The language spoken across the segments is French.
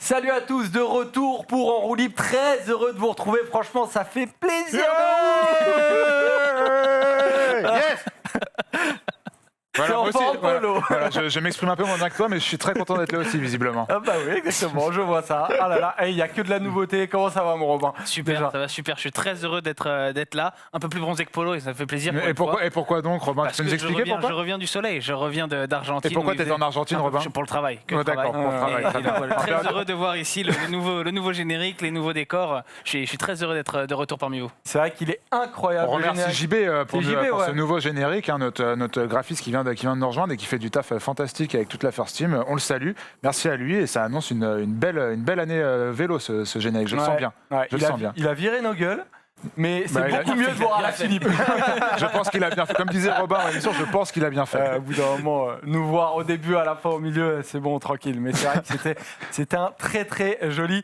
Salut à tous, de retour pour En Roue Libre. Très heureux de vous retrouver. Franchement, ça fait plaisir de vous. Yes. Voilà, moi aussi, Polo. voilà, je m'exprime un peu moins bien que toi, mais je suis très content d'être là aussi, visiblement. Ah bah oui, exactement, je vois ça. Ah là là, il n'y a que de la nouveauté. Comment ça va, mon Robin? Super, Déjà. ça va super. Je suis très heureux d'être là, un peu plus bronzé que Polo et ça me fait plaisir. Et pourquoi donc, Robin? Parce Tu peux nous que expliquer je pourquoi? reviens du soleil, je reviens d'Argentine. Et pourquoi où il t'étais faisait- en Argentine, Ah, Robin? Pour le travail. Oh, d'accord, pour le travail. Très bien. Très heureux de voir ici le nouveau générique, les nouveaux décors. Je suis très heureux d'être de retour parmi vous. C'est vrai qu'il est incroyable. On le remercie générique. JB pour, C'est JB, pour ouais. ce nouveau générique, hein, notre graphiste qui vient de nous rejoindre et qui fait du taf fantastique avec toute la First Team. On le salue. Merci à lui et ça annonce une belle année vélo ce générique. Je le sens bien. Ouais, Je le sens bien. Il a viré nos gueules, mais c'est Bah, il a beaucoup bien mieux de voir à la Philippe. Je pense qu'il a bien fait. Comme disait Robin à l'émission, je pense qu'il a bien fait. Au bout d'un moment, nous voir au début, à la fin, au milieu, c'est bon, tranquille. Mais c'est vrai que c'était un très très joli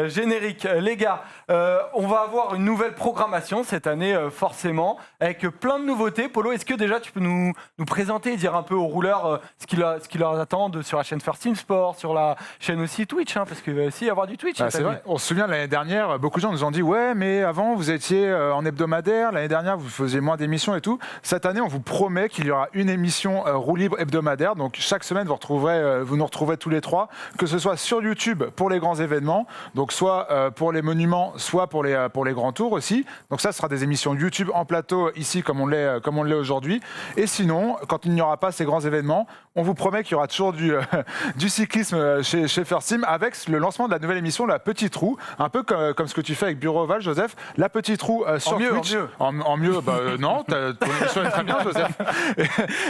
générique. Les gars, on va avoir une nouvelle programmation cette année, forcément, avec plein de nouveautés. Polo, est-ce que déjà tu peux nous présenter et dire un peu aux rouleurs ce qui leur attend sur la chaîne First Team Sport, sur la chaîne aussi Twitch, hein, parce qu'il va aussi y avoir du Twitch. Ah, cette c'est année. vrai. On se souvient l'année dernière, beaucoup de gens nous ont dit ouais, mais avant vous étiez en hebdomadaire. L'année dernière, vous faisiez moins d'émissions et tout. Cette année, on vous promet qu'il y aura une émission Roue Libre hebdomadaire. Donc chaque semaine, vous nous retrouverez tous les trois, que ce soit sur YouTube pour les grands événements, donc soit pour les monuments, soit pour les grands tours aussi. Donc ça sera des émissions YouTube en plateau ici comme on l'est aujourd'hui. Et sinon, quand il n'y aura pas ces grands événements, on vous promet qu'il y aura toujours du cyclisme chez First Team avec le lancement de la nouvelle émission La Petite Roue, un peu comme ce que tu fais avec Bureau Oval, Joseph. La Petite Roue sur Twitch. En mieux, non, ton émission est très bien, Joseph.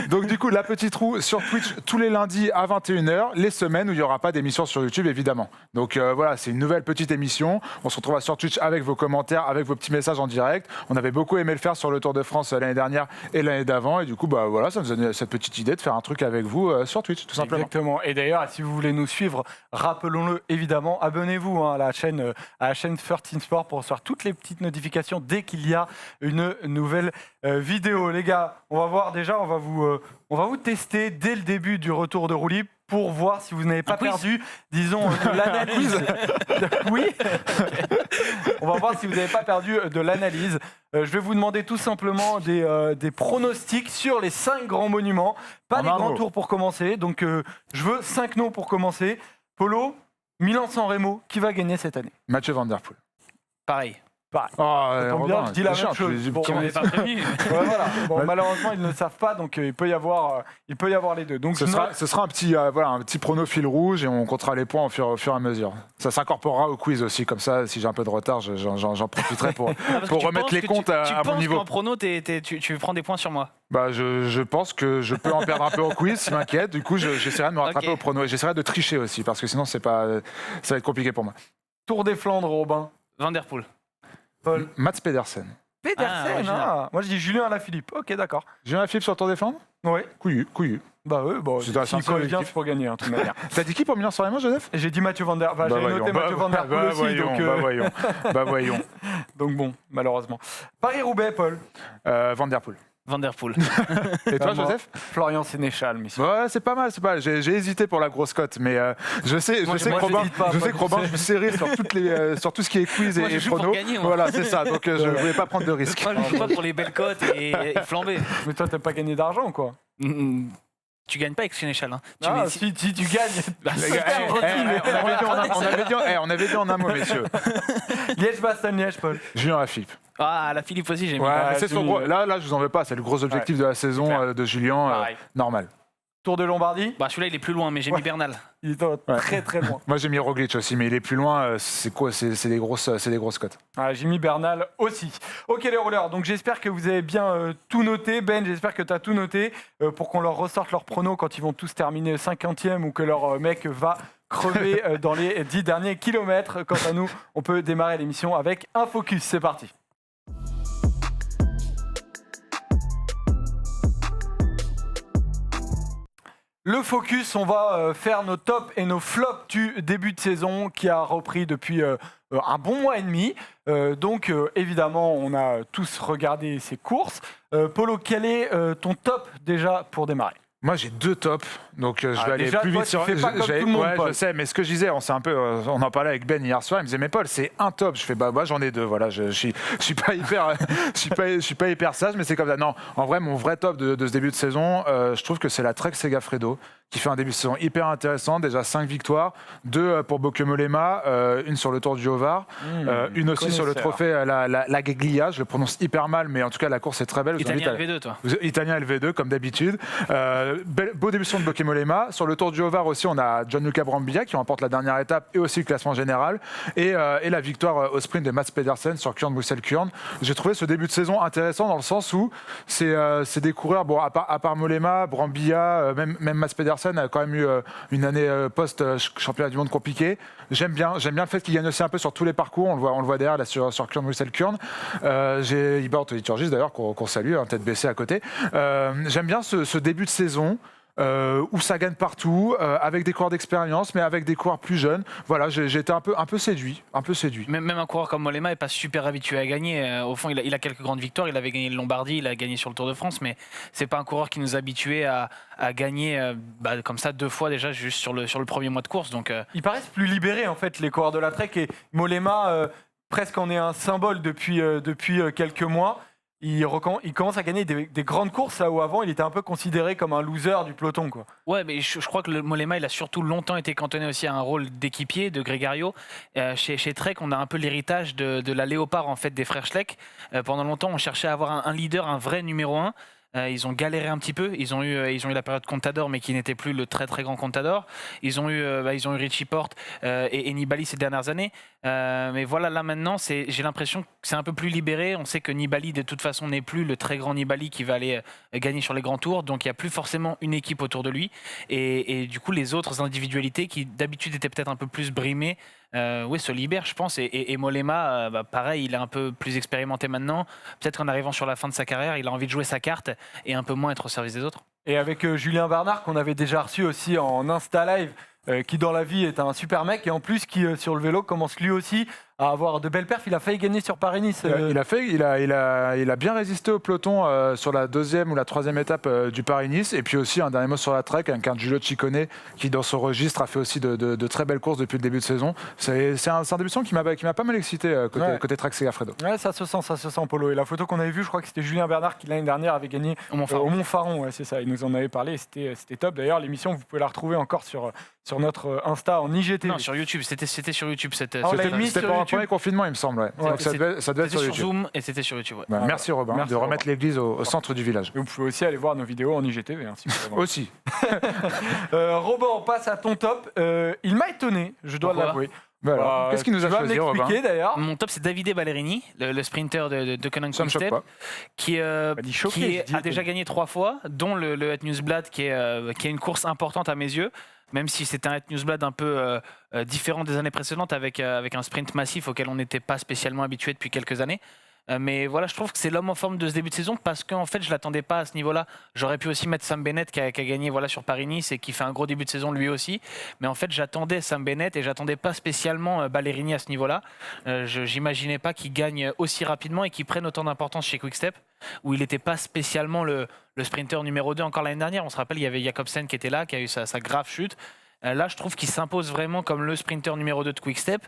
Donc du coup, La Petite Roue sur Twitch tous les lundis à 21h, les semaines où il n'y aura pas d'émission sur YouTube, évidemment. Donc voilà, c'est une nouvelle petite émission. On se retrouvera sur Twitch avec vos commentaires, avec vos petits messages en direct. On avait beaucoup aimé le faire sur le Tour de France l'année dernière et l'année d'avant. Et du coup, voilà, ça nous a donné cette petite idée de faire un truc avec vous sur Twitch, tout simplement. Exactement. Et d'ailleurs, si vous voulez nous suivre, rappelons-le évidemment, abonnez-vous à la chaîne First Team Sport pour recevoir toutes les petites notifications dès qu'il y a une nouvelle vidéo. Les gars, on va voir déjà, on va vous tester dès le début du retour de Roue Libre pour voir si vous n'avez pas perdu, disons, de l'analyse. Oui. On va voir si vous n'avez pas perdu de l'analyse. Je vais vous demander tout simplement des pronostics sur les 5 grands monuments, pas les grands tours pour commencer. Donc, je veux 5 noms pour commencer. Polo, Milan-San Remo, qui va gagner cette année? Mathieu Van Der Poel. Pareil. Ça tombe bien, je dis la même chose. Bon, On n'avait pas prévenu. ouais, voilà. Bon, malheureusement, ils ne le savent pas, donc il peut y avoir les deux. Donc, Ce sera un petit prono fil rouge et on comptera les points au fur et à mesure. Ça s'incorporera au quiz aussi, comme ça, si j'ai un peu de retard, j'en profiterai pour remettre les comptes à mon niveau. Tu penses qu'en prono, tu prends des points sur moi? Je pense que je peux en perdre un peu au quiz, ça m'inquiète. Du coup, j'essaierai de me rattraper au prono et j'essaierai de tricher aussi, parce que sinon, ça va être compliqué pour moi. Tour des Flandres, Robin. Van Der Poel. Paul. Mats Pedersen. Pedersen, moi je dis Julien Alaphilippe. Ok, d'accord. Julien Alaphilippe sur le Tour des Flandres? Oui. Couillu. Bah oui, bon, C'est s'il colle bien, c'est pour gagner, de toute manière. T'as dit qui pour Milan-San Remo, Joseph? J'ai dit Mathieu Van Der Poel. J'avais noté Mathieu Van Der Poel aussi. Voyons. Donc bon, malheureusement. Paris-Roubaix, Paul. Van Der Poel. Van Der Poel. Et toi, Joseph? Florian Sénéchal, messieurs. Ouais, c'est pas mal. J'ai hésité pour la grosse cote, mais je sais que Robin, je me serrais sur tout ce qui est quiz Moi, et je joue pour pronos. gagner, moi. Voilà, c'est ça. Donc je voulais pas prendre de risques. Moi, je joue pas pour les belles cotes et flamber. Mais toi, t'as pas gagné d'argent ou quoi? Tu gagnes pas avec Sénéchal. Hein. Si tu gagnes. On avait dit en un mot, messieurs. Liège-Bastogne-Liège, Paul. Julien Alaphilippe. Ah, la Philippe aussi, j'ai mis. Ouais, c'est son gros. Là, je vous en veux pas. C'est le gros objectif de la saison de Julien. Normal. Tour de Lombardie. Celui-là, il est plus loin, mais j'ai mis Bernal. Il est très très loin. Moi, j'ai mis Roglic aussi, mais il est plus loin. C'est quoi? C'est des grosses cotes. J'ai mis Bernal aussi. Ok, les rouleurs. Donc, j'espère que vous avez bien tout noté. Ben, j'espère que tu as tout noté pour qu'on leur ressorte leurs pronos quand ils vont tous terminer 50e ou que leur mec va crever dans les 10 derniers kilomètres. Quant à nous, on peut démarrer l'émission avec un focus. C'est parti. Le focus, on va faire nos tops et nos flops du début de saison qui a repris depuis un bon mois et demi. Donc évidemment, on a tous regardé ces courses. Polo, quel est ton top déjà pour démarrer? Moi, j'ai 2 tops, donc je vais aller déjà, plus toi, vite tu fais pas comme tout le monde, ouais, Paul. je sais, mais ce que je disais, on en parlait avec Ben hier soir, il me disait, mais Paul, c'est un top. Je fais, bah, moi, j'en ai 2, voilà, je suis pas hyper, je suis pas hyper sage, mais c'est comme ça. Non, en vrai, mon vrai top de ce début de saison, je trouve que c'est la Trek Segafredo, qui fait un début de saison hyper intéressant. Déjà 5 victoires, 2 pour Bokemolema, une sur le Tour du Haut-Var, une aussi sur le trophée la Gaglia. Je le prononce hyper mal, mais en tout cas, la course est très belle. Italien LV2, toi. Italien LV2, comme d'habitude. Beau début de saison de Bokemolema. Sur le Tour du Haut-Var aussi, on a Gianluca Brambilla qui remporte la dernière étape et aussi le classement général. Et la victoire au sprint de Mats Pedersen sur Kuurne-Bruxelles-Kuurne. J'ai trouvé ce début de saison intéressant dans le sens où c'est des coureurs, bon, à part Mollema, Brambilla, même Mats Pedersen a quand même eu une année post-championnat du monde compliquée. J'aime bien le fait qu'il gagne aussi un peu sur tous les parcours. On le voit derrière là, sur Kuurne-Bruxelles-Kuurne. J'ai Ibert Liturgis d'ailleurs qu'on salue, tête baissée à côté. J'aime bien ce début de saison. Où ça gagne partout, avec des coureurs d'expérience, mais avec des coureurs plus jeunes. Voilà, j'ai été un peu séduit. Même un coureur comme Mollema n'est pas super habitué à gagner. Au fond, il a quelques grandes victoires. Il avait gagné le Lombardie, il a gagné sur le Tour de France, mais c'est pas un coureur qui nous habituait à gagner comme ça 2 fois déjà juste sur le premier mois de course. Donc, Ils paraissent plus libérés, en fait, les coureurs de la Trek. Et Mollema, presque en est un symbole depuis quelques mois. Il commence à gagner des grandes courses, là où avant, il était un peu considéré comme un loser du peloton, quoi. ouais, mais je crois que le Mollema, il a surtout longtemps été cantonné aussi à un rôle d'équipier de Gregario. Chez Trek, on a un peu l'héritage de la Léopard en fait des frères Schleck. Pendant longtemps, on cherchait à avoir un leader, un vrai numéro 1. Ils ont galéré un petit peu. Ils ont eu la période Contador, mais qui n'était plus le très très grand Contador. Ils ont eu Richie Porte et Nibali ces dernières années. Mais voilà, là maintenant, j'ai l'impression que c'est un peu plus libéré. On sait que Nibali, de toute façon, n'est plus le très grand Nibali qui va aller gagner sur les grands tours. Donc il n'y a plus forcément une équipe autour de lui. Et du coup, les autres individualités qui d'habitude étaient peut-être un peu plus brimées, se libèrent, je pense. Et Mollema, pareil, il est un peu plus expérimenté maintenant. Peut-être qu'en arrivant sur la fin de sa carrière, il a envie de jouer sa carte et un peu moins être au service des autres. Et avec Julien Bernard, qu'on avait déjà reçu aussi en Insta Live, qui dans la vie est un super mec, et en plus qui sur le vélo commence lui aussi à avoir de belles perfs. Il a failli gagner sur Paris-Nice. Il a bien résisté au peloton sur la 2e ou la 3e étape du Paris-Nice. Et puis aussi un dernier mot sur la Trek avec un Giulio Ciccone qui dans son registre a fait aussi de très belles courses depuis le début de saison. C'est un début de saison qui m'a pas mal excité côté Trek Segafredo. Ouais, ça se sent, Polo. Et la photo qu'on avait vue, je crois que c'était Julien Bernard qui l'année dernière avait gagné Au Montfaron. Ouais, c'est ça. Il nous en avait parlé. C'était top. D'ailleurs, l'émission, vous pouvez la retrouver encore sur notre Insta en IGTV. Non, sur YouTube. C'était sur YouTube. on l'a mis C'était sur pendant le YouTube. premier confinement, il me semble. Ouais. Donc ça devait être C'était sur sur YouTube. Zoom et c'était sur YouTube. Ouais. Bah, merci Robin de remettre l'église au centre du village. Et vous pouvez aussi aller voir nos vidéos en IGTV. Hein, si vous voulez. Aussi. Robin, on passe à ton top. Il m'a étonné, je dois Pourquoi l'avouer. Bah alors, qu'est-ce qu'il nous a tu vas choisi, Robin? m'expliquer d'ailleurs. Mon top, c'est Davide Ballerini, le sprinter de Conan Ça me choque Quick-Step, pas. Dit choqué, je dis, a déjà gagné 3 fois, dont le Het Nieuwsblad, qui est une course importante à mes yeux, même si c'était un Het Nieuwsblad un peu différent des années précédentes, avec un sprint massif auquel on n'était pas spécialement habitué depuis quelques années. Mais voilà, je trouve que c'est l'homme en forme de ce début de saison parce qu'en fait, je ne l'attendais pas à ce niveau-là. J'aurais pu aussi mettre Sam Bennett qui a gagné sur Paris-Nice et qui fait un gros début de saison lui aussi. Mais en fait, j'attendais Sam Bennett et j'attendais pas spécialement Ballerini à ce niveau-là. J'imaginais pas qu'il gagne aussi rapidement et qu'il prenne autant d'importance chez Quick-Step, où il n'était pas spécialement le sprinter numéro 2 encore l'année dernière. On se rappelle, il y avait Jacobsen qui était là, qui a eu sa grave chute. Là, je trouve qu'il s'impose vraiment comme le sprinter numéro 2 de Quick-Step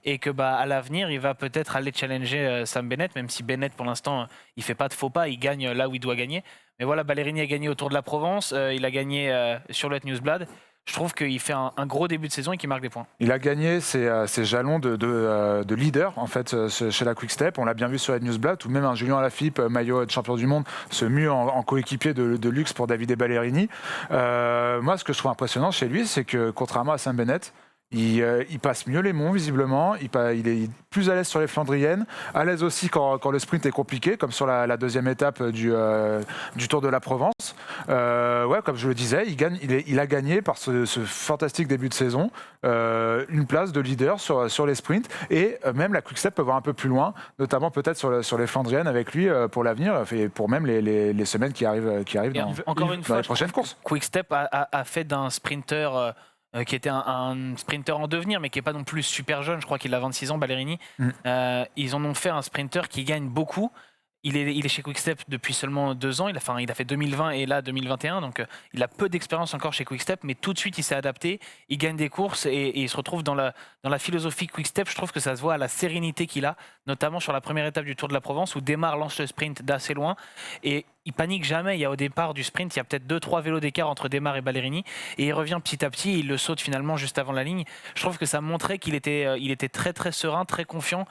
et que à l'avenir, il va peut-être aller challenger Sam Bennett, même si Bennett, pour l'instant, il fait pas de faux pas, il gagne là où il doit gagner. Mais voilà, Ballerini a gagné au Tour de la Provence, il a gagné sur le Het Nieuwsblad. Je trouve qu'il fait un gros début de saison et qu'il marque des points. Il a gagné ses jalons de leader en fait chez la Quick-Step. On l'a bien vu sur Het Nieuwsblad, où même un Julien Alaphilippe, maillot de champion du monde, se mue en coéquipier de luxe pour Davide Ballerini. Moi, ce que je trouve impressionnant chez lui, c'est que contrairement à Sam Bennett, il passe mieux les monts, visiblement. Il est plus à l'aise sur les Flandriennes, à l'aise aussi quand le sprint est compliqué, comme sur la 2e étape du Tour de la Provence. Comme je le disais, il a gagné par ce fantastique début de saison une place de leader sur les sprints. Et même la Quick-Step peut voir un peu plus loin, notamment peut-être sur les Flandriennes avec lui pour l'avenir, et pour même les semaines qui arrivent dans les prochaines courses. Quick-Step a fait d'un sprinter... qui était un sprinter en devenir, mais qui n'est pas non plus super jeune. Je crois qu'il a 26 ans, Ballerini. Ils en ont fait un sprinter qui gagne beaucoup il est chez Quick-Step depuis seulement 2 ans. Il a fait 2020 et là 2021. Donc, il a peu d'expérience encore chez Quick-Step, mais tout de suite, il s'est adapté. Il gagne des courses et il se retrouve dans la philosophie Quick-Step. Je trouve que ça se voit à la sérénité qu'il a, notamment sur la première étape du Tour de la Provence où Démare lance le sprint d'assez loin. Et il panique jamais. Il y a au départ du sprint, il y a peut-être 2-3 vélos d'écart entre Démare et Ballerini. Et il revient petit à petit. Il le saute finalement juste avant la ligne. Je trouve que ça montrait qu'il était très, très serein, très confiant.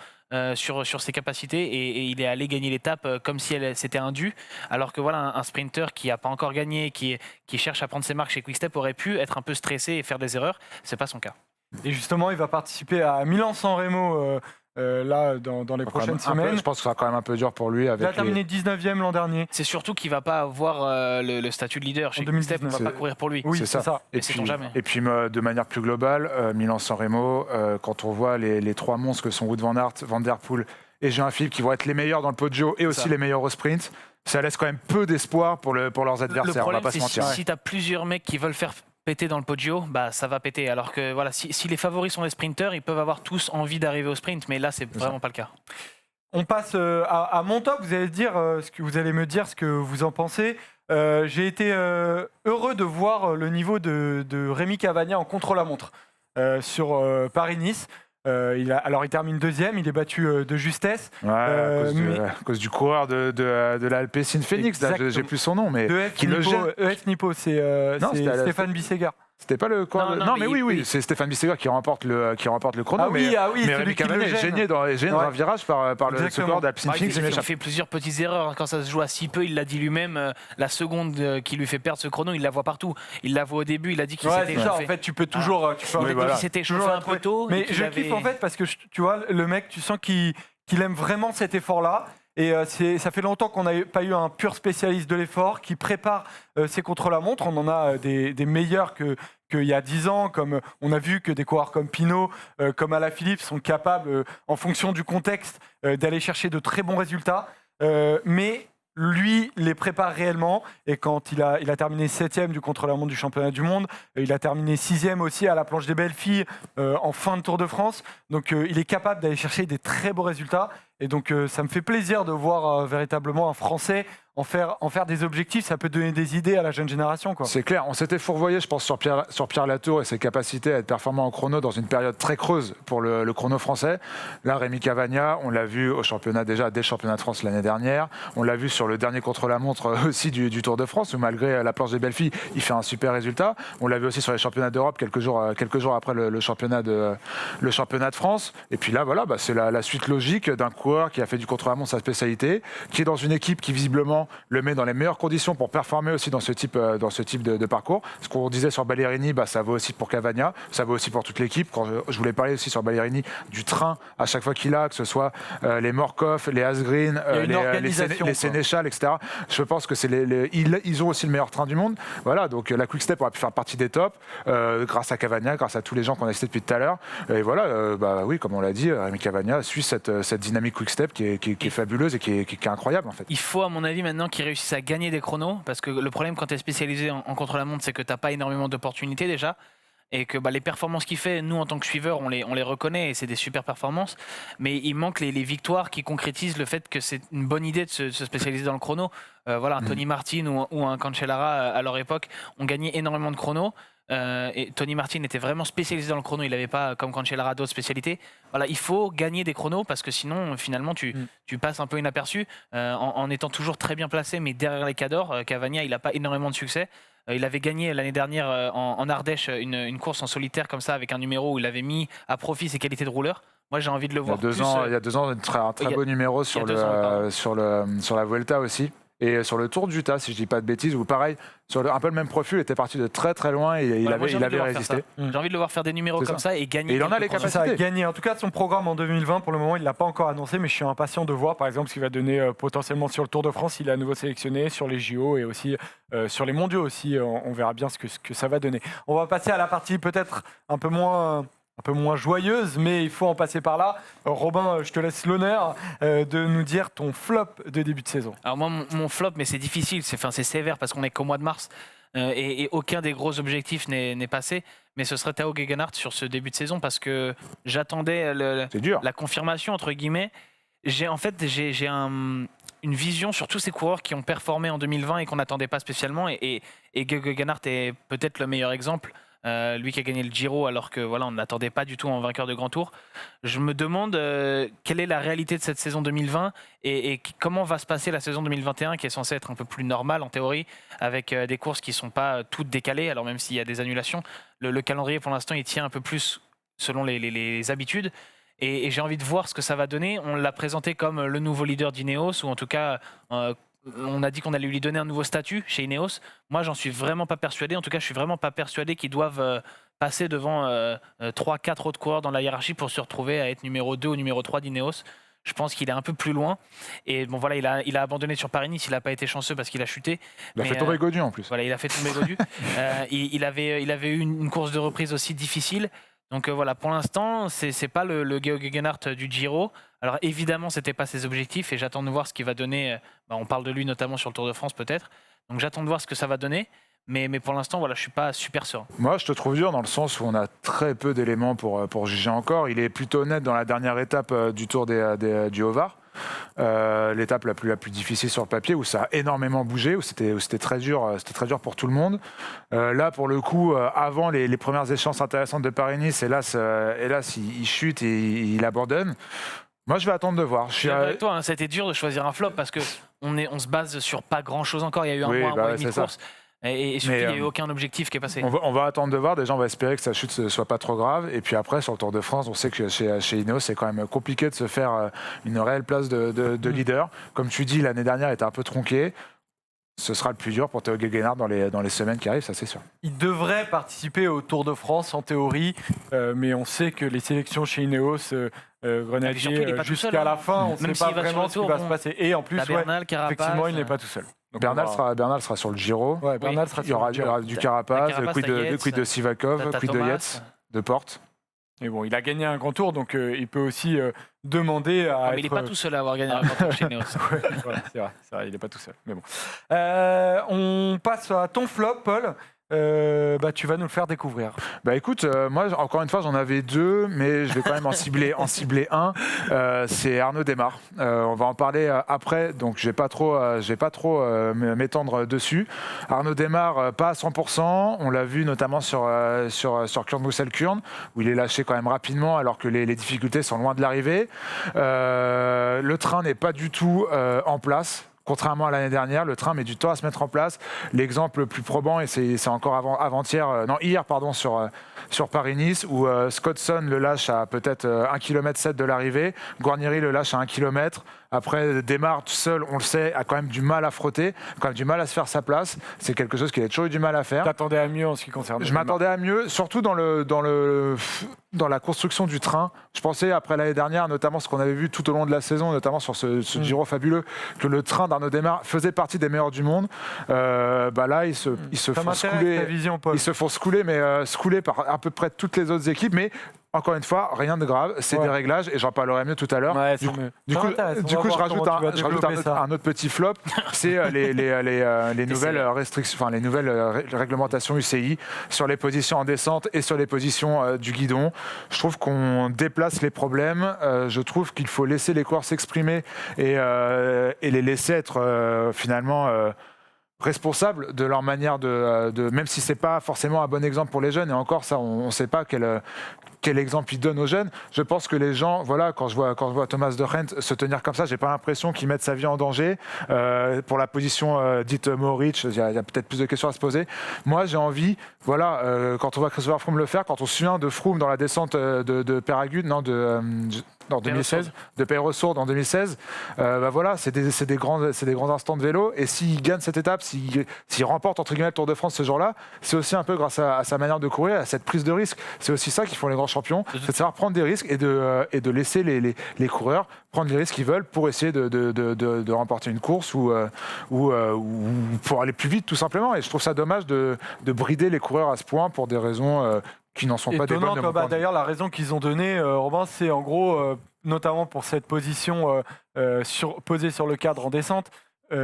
Sur ses capacités et il est allé gagner l'étape comme si c'était un dû, alors que voilà un sprinter qui n'a pas encore gagné, qui cherche à prendre ses marques chez Quick-Step aurait pu être un peu stressé et faire des erreurs. C'est pas son cas. Et justement, il va participer à Milan-San Remo là dans les prochaines semaines. Je pense que ce sera quand même un peu dur pour lui. Il a terminé 19e l'an dernier. C'est surtout qu'il va pas avoir le statut de leader chez Quick-Step. On va pas courir pour lui. Oui, c'est ça. Et puis de manière plus globale, Milan-San Remo, quand on voit les trois monstres que sont Wout van Aert, Van der Poel et Jean-Philippe qui vont être les meilleurs dans le Poggio et aussi les meilleurs au sprint, ça laisse quand même peu d'espoir pour leurs adversaires. Le problème, on va pas se mentir. Si tu as plusieurs mecs qui veulent faire péter dans le Poggio, bah ça va péter. Alors que voilà, si les favoris sont les sprinters, ils peuvent avoir tous envie d'arriver au sprint, mais là c'est vraiment pas le cas. On passe à mon top. Vous allez me dire ce que vous en pensez. J'ai été heureux de voir le niveau de Rémi Cavagna en contre-la-montre sur Paris-Nice. Il termine 2e, il est battu de justesse. Ouais, à cause du coureur de l'Alpecin Phoenix, j'ai plus son nom, mais qui le gêne. EF Nippo, c'est Stéphane Bisseguer. C'était pas le coureur. Non, mais oui, c'est Stéphane Bisseguer qui remporte le chrono. Mais Rémi Cavagna est gêné dans un virage par le coureur d'Alpecin Phoenix. Il fait plusieurs petites erreurs quand ça se joue à si peu. Il l'a dit lui-même, la seconde qui lui fait perdre ce chrono, il la voit partout. Il la voit au début, il a dit qu'il s'était échauffé. En fait, tu peux toujours. Il s'était échauffé un peu tôt. Mais je kiffe en fait parce que tu vois, le mec, tu sens qu'il aime vraiment cet effort-là. Et ça fait longtemps qu'on n'a pas eu un pur spécialiste de l'effort qui prépare ses contre-la-montre. On en a des meilleurs qu'il y a 10 ans, comme on a vu que des coureurs comme Pinot, comme Alaphilippe sont capables, en fonction du contexte, d'aller chercher de très bons résultats. Mais lui les prépare réellement, et quand il a terminé 7e du contre-la-montre du championnat du monde, il a terminé 6e aussi à la planche des belles filles en fin de Tour de France. Donc il est capable d'aller chercher des très beaux résultats. Et donc ça me fait plaisir de voir véritablement un Français en faire des objectifs. Ça peut donner des idées à la jeune génération, quoi. C'est clair, on s'était fourvoyé, je pense, sur Pierre Latour et ses capacités à être performant en chrono dans une période très creuse pour le chrono français. Là, Rémi Cavagna, on l'a vu au championnat déjà, dès le championnat de France l'année dernière. On l'a vu sur le dernier contre-la-montre aussi du Tour de France, où malgré la planche des belles filles, il fait un super résultat. On l'a vu aussi sur les championnats d'Europe quelques jours après le championnat de France. Et puis là, voilà, c'est la suite logique d'un coureur qui a fait du contre-la-montre sa spécialité, qui est dans une équipe qui visiblement le met dans les meilleures conditions pour performer aussi dans ce type de parcours. Ce qu'on disait sur Ballerini, ça vaut aussi pour Cavagna, ça vaut aussi pour toute l'équipe. Quand je voulais parler aussi sur Ballerini du train à chaque fois qu'il a, que ce soit les Morkov, les Asgreen, les Sénéchal, etc. Je pense que ils ont aussi le meilleur train du monde. Voilà, donc la Quick-Step aurait pu faire partie des tops grâce à Cavagna, grâce à tous les gens qu'on a cités depuis tout à l'heure. Et voilà, oui, comme on l'a dit, Rémi Cavagna suit cette dynamique Quick-Step qui est fabuleuse et qui est incroyable en fait. Il faut à mon avis maintenant qu'ils réussissent à gagner des chronos, parce que le problème quand tu es spécialisé en contre-la-montre, c'est que tu n'as pas énormément d'opportunités déjà, et que les performances qu'il fait, nous en tant que suiveurs, on les reconnaît et c'est des super performances, mais il manque les victoires qui concrétisent le fait que c'est une bonne idée de se spécialiser dans le chrono. Un Tony Martin ou un Cancellara à leur époque ont gagné énormément de chronos. Et Tony Martin était vraiment spécialisé dans le chrono, il n'avait pas comme Cancellara d'autres spécialités. Voilà, il faut gagner des chronos parce que sinon finalement tu passes un peu inaperçu en étant toujours très bien placé, mais derrière les cadors. Cavagna, il n'a pas énormément de succès. Il avait gagné l'année dernière en Ardèche une course en solitaire comme ça avec un numéro où il avait mis à profit ses qualités de rouleur. Moi j'ai envie de le voir. Il y a 2 ans, un très beau numéro sur la Vuelta aussi. Et sur le Tour d'Utah, si je dis pas de bêtises, ou pareil, sur un peu le même profil, il était parti de très très loin et il avait résisté. J'ai envie de le voir faire des numéros comme ça et gagner. Et il en a les capacités à gagner. En tout cas, son programme en 2020, pour le moment, il ne l'a pas encore annoncé, mais je suis impatient de voir, par exemple, ce qu'il va donner potentiellement sur le Tour de France. Il est à nouveau sélectionné sur les JO et aussi sur les mondiaux aussi. On verra bien ce que ça va donner. On va passer à la partie peut-être un peu moins joyeuse, mais il faut en passer par là. Robin, je te laisse l'honneur de nous dire ton flop de début de saison. Alors moi, mon flop, mais c'est difficile, c'est sévère parce qu'on est qu'au mois de mars et aucun des gros objectifs n'est passé. Mais ce serait Tao Gegenhardt sur ce début de saison parce que j'attendais la confirmation, entre guillemets. j'ai une vision sur tous ces coureurs qui ont performé en 2020 et qu'on n'attendait pas spécialement. Et Geoghegan Hart est peut-être le meilleur exemple. Lui qui a gagné le Giro alors que voilà, on ne l'attendait pas du tout en vainqueur de Grand Tour. Je me demande quelle est la réalité de cette saison 2020 et comment va se passer la saison 2021 qui est censée être un peu plus normale en théorie avec des courses qui ne sont pas toutes décalées. Alors même s'il y a des annulations, le calendrier pour l'instant il tient un peu plus selon les habitudes. Et j'ai envie de voir ce que ça va donner. On l'a présenté comme le nouveau leader d'Ineos, ou en tout cas, on a dit qu'on allait lui donner un nouveau statut chez Ineos. Moi, j'en suis vraiment pas persuadé. En tout cas, je suis vraiment pas persuadé qu'ils doivent passer devant 3-4 autres coureurs dans la hiérarchie pour se retrouver à être numéro 2 ou numéro 3 d'Ineos. Je pense qu'il est un peu plus loin. Et bon, voilà, il a abandonné sur Paris-Nice. Il n'a pas été chanceux parce qu'il a chuté. Il a fait tomber Gaudu en plus. Voilà, il a fait tomber Gaudu. Il avait eu une course de reprise aussi difficile. Donc voilà, pour l'instant, c'est pas le Geoghegan Hart du Giro. Alors évidemment, c'était pas ses objectifs et j'attends de voir ce qu'il va donner. On parle de lui notamment sur le Tour de France peut-être. Donc j'attends de voir ce que ça va donner. Mais pour l'instant, voilà, je suis pas super serein. Moi, je te trouve dur dans le sens où on a très peu d'éléments pour juger encore. Il est plutôt honnête dans la dernière étape du Tour du Haut-Var. L'étape la plus difficile sur le papier où ça a énormément bougé, où c'était très dur pour tout le monde. Là pour le coup, avant les premières échéances intéressantes de Paris-Nice, hélas il chute et il abandonne. Moi je vais attendre de voir. Je suis avec toi, hein, ça a été dur de choisir un flop parce que on se base sur pas grand chose encore. Il y a eu un mois et demi de course. Et surtout, il n'y a eu aucun objectif qui est passé. On va attendre de voir. Déjà, on va espérer que sa chute ne soit pas trop grave. Et puis après, sur le Tour de France, on sait que chez Ineos, c'est quand même compliqué de se faire une réelle place de leader. Comme tu dis, l'année dernière était un peu tronquée. Ce sera le plus dur pour Théo Geoghegan Hart dans les semaines qui arrivent, ça c'est sûr. Il devrait participer au Tour de France en théorie, mais on sait que les sélections chez Ineos, Grenadier, jusqu'à la fin, on ne sait pas vraiment ce qui va se passer. Et en plus, Bernal, Carapace, effectivement, il n'est pas tout seul. Donc Bernal sera sur le Giro. Ouais, Bernal sera il y aura du Carapace, le quid de Sivakov, le quid de Yates, de Porte. Et bon, il a gagné un grand tour, donc il peut aussi demander à. Mais il n'est pas tout seul à avoir gagné un grand tour chez Ineos. Voilà, c'est vrai, il n'est pas tout seul. Mais bon. On passe à ton flop, Paul. Tu vas nous le faire découvrir. Écoute, moi encore une fois j'en avais deux, mais je vais quand même en cibler un. C'est Arnaud Démare. On va en parler après, donc je vais pas trop m'étendre dessus. Arnaud Démare pas à 100%. On l'a vu notamment sur Kurn-Bruxelles-Kurn où il est lâché quand même rapidement alors que les difficultés sont loin de l'arrivée. Le train n'est pas du tout en place. Contrairement à l'année dernière, le train met du temps à se mettre en place. L'exemple le plus probant, et c'est encore hier sur Paris-Nice, où Scottson le lâche à peut-être 1,7 km de l'arrivée, Guarnieri le lâche à 1 km. Après, Démare tout seul, on le sait, a quand même du mal à frotter, quand même du mal à se faire sa place. C'est quelque chose qu'il a toujours eu du mal à faire. T'attendais à mieux en ce qui concerne. Je m'attendais à mieux, surtout dans la construction du train. Je pensais, après l'année dernière, notamment ce qu'on avait vu tout au long de la saison, notamment sur ce Giro fabuleux, que le train d'Arnaud Démare faisait partie des meilleurs du monde. Là, ils se font scouler. Ils se font scouler, mais scouler par à peu près toutes les autres équipes. Mais encore une fois, rien de grave, c'est des réglages et j'en parlerai mieux tout à l'heure. Ouais, du coup, je rajoute un autre petit flop, c'est les nouvelles restrictions, enfin les nouvelles réglementations UCI sur les positions en descente et sur les positions du guidon. Je trouve qu'on déplace les problèmes. Je trouve qu'il faut laisser les coureurs s'exprimer et les laisser être finalement responsables de leur manière même si c'est pas forcément un bon exemple pour les jeunes, et encore ça, on ne sait pas quel exemple il donne aux jeunes. Je pense que les gens, voilà, quand je vois Thomas de Gendt se tenir comme ça, j'ai pas l'impression qu'il mette sa vie en danger. Pour la position dite Mohoric, il y a peut-être plus de questions à se poser. Moi, j'ai envie, voilà, quand on voit Christopher Froome le faire, quand on se souvient de Froome dans la descente de Peyragudes, non, en 2016, de Peyre-Sourde en 2016, voilà, c'est des grands instants de vélo. Et s'il gagne cette étape, s'il remporte entre guillemets le Tour de France ce jour-là, c'est aussi un peu grâce à sa manière de courir, à cette prise de risque. C'est aussi ça qui font les grands champions, c'est de savoir prendre des risques et de laisser les coureurs prendre les risques qu'ils veulent pour essayer de remporter une course ou pour aller plus vite tout simplement. Et je trouve ça dommage de brider les coureurs à ce point pour des raisons qui n'en sont pas des bonnes. D'ailleurs, la raison qu'ils ont donnée, Robin, c'est en gros, notamment pour cette position posée sur le cadre en descente,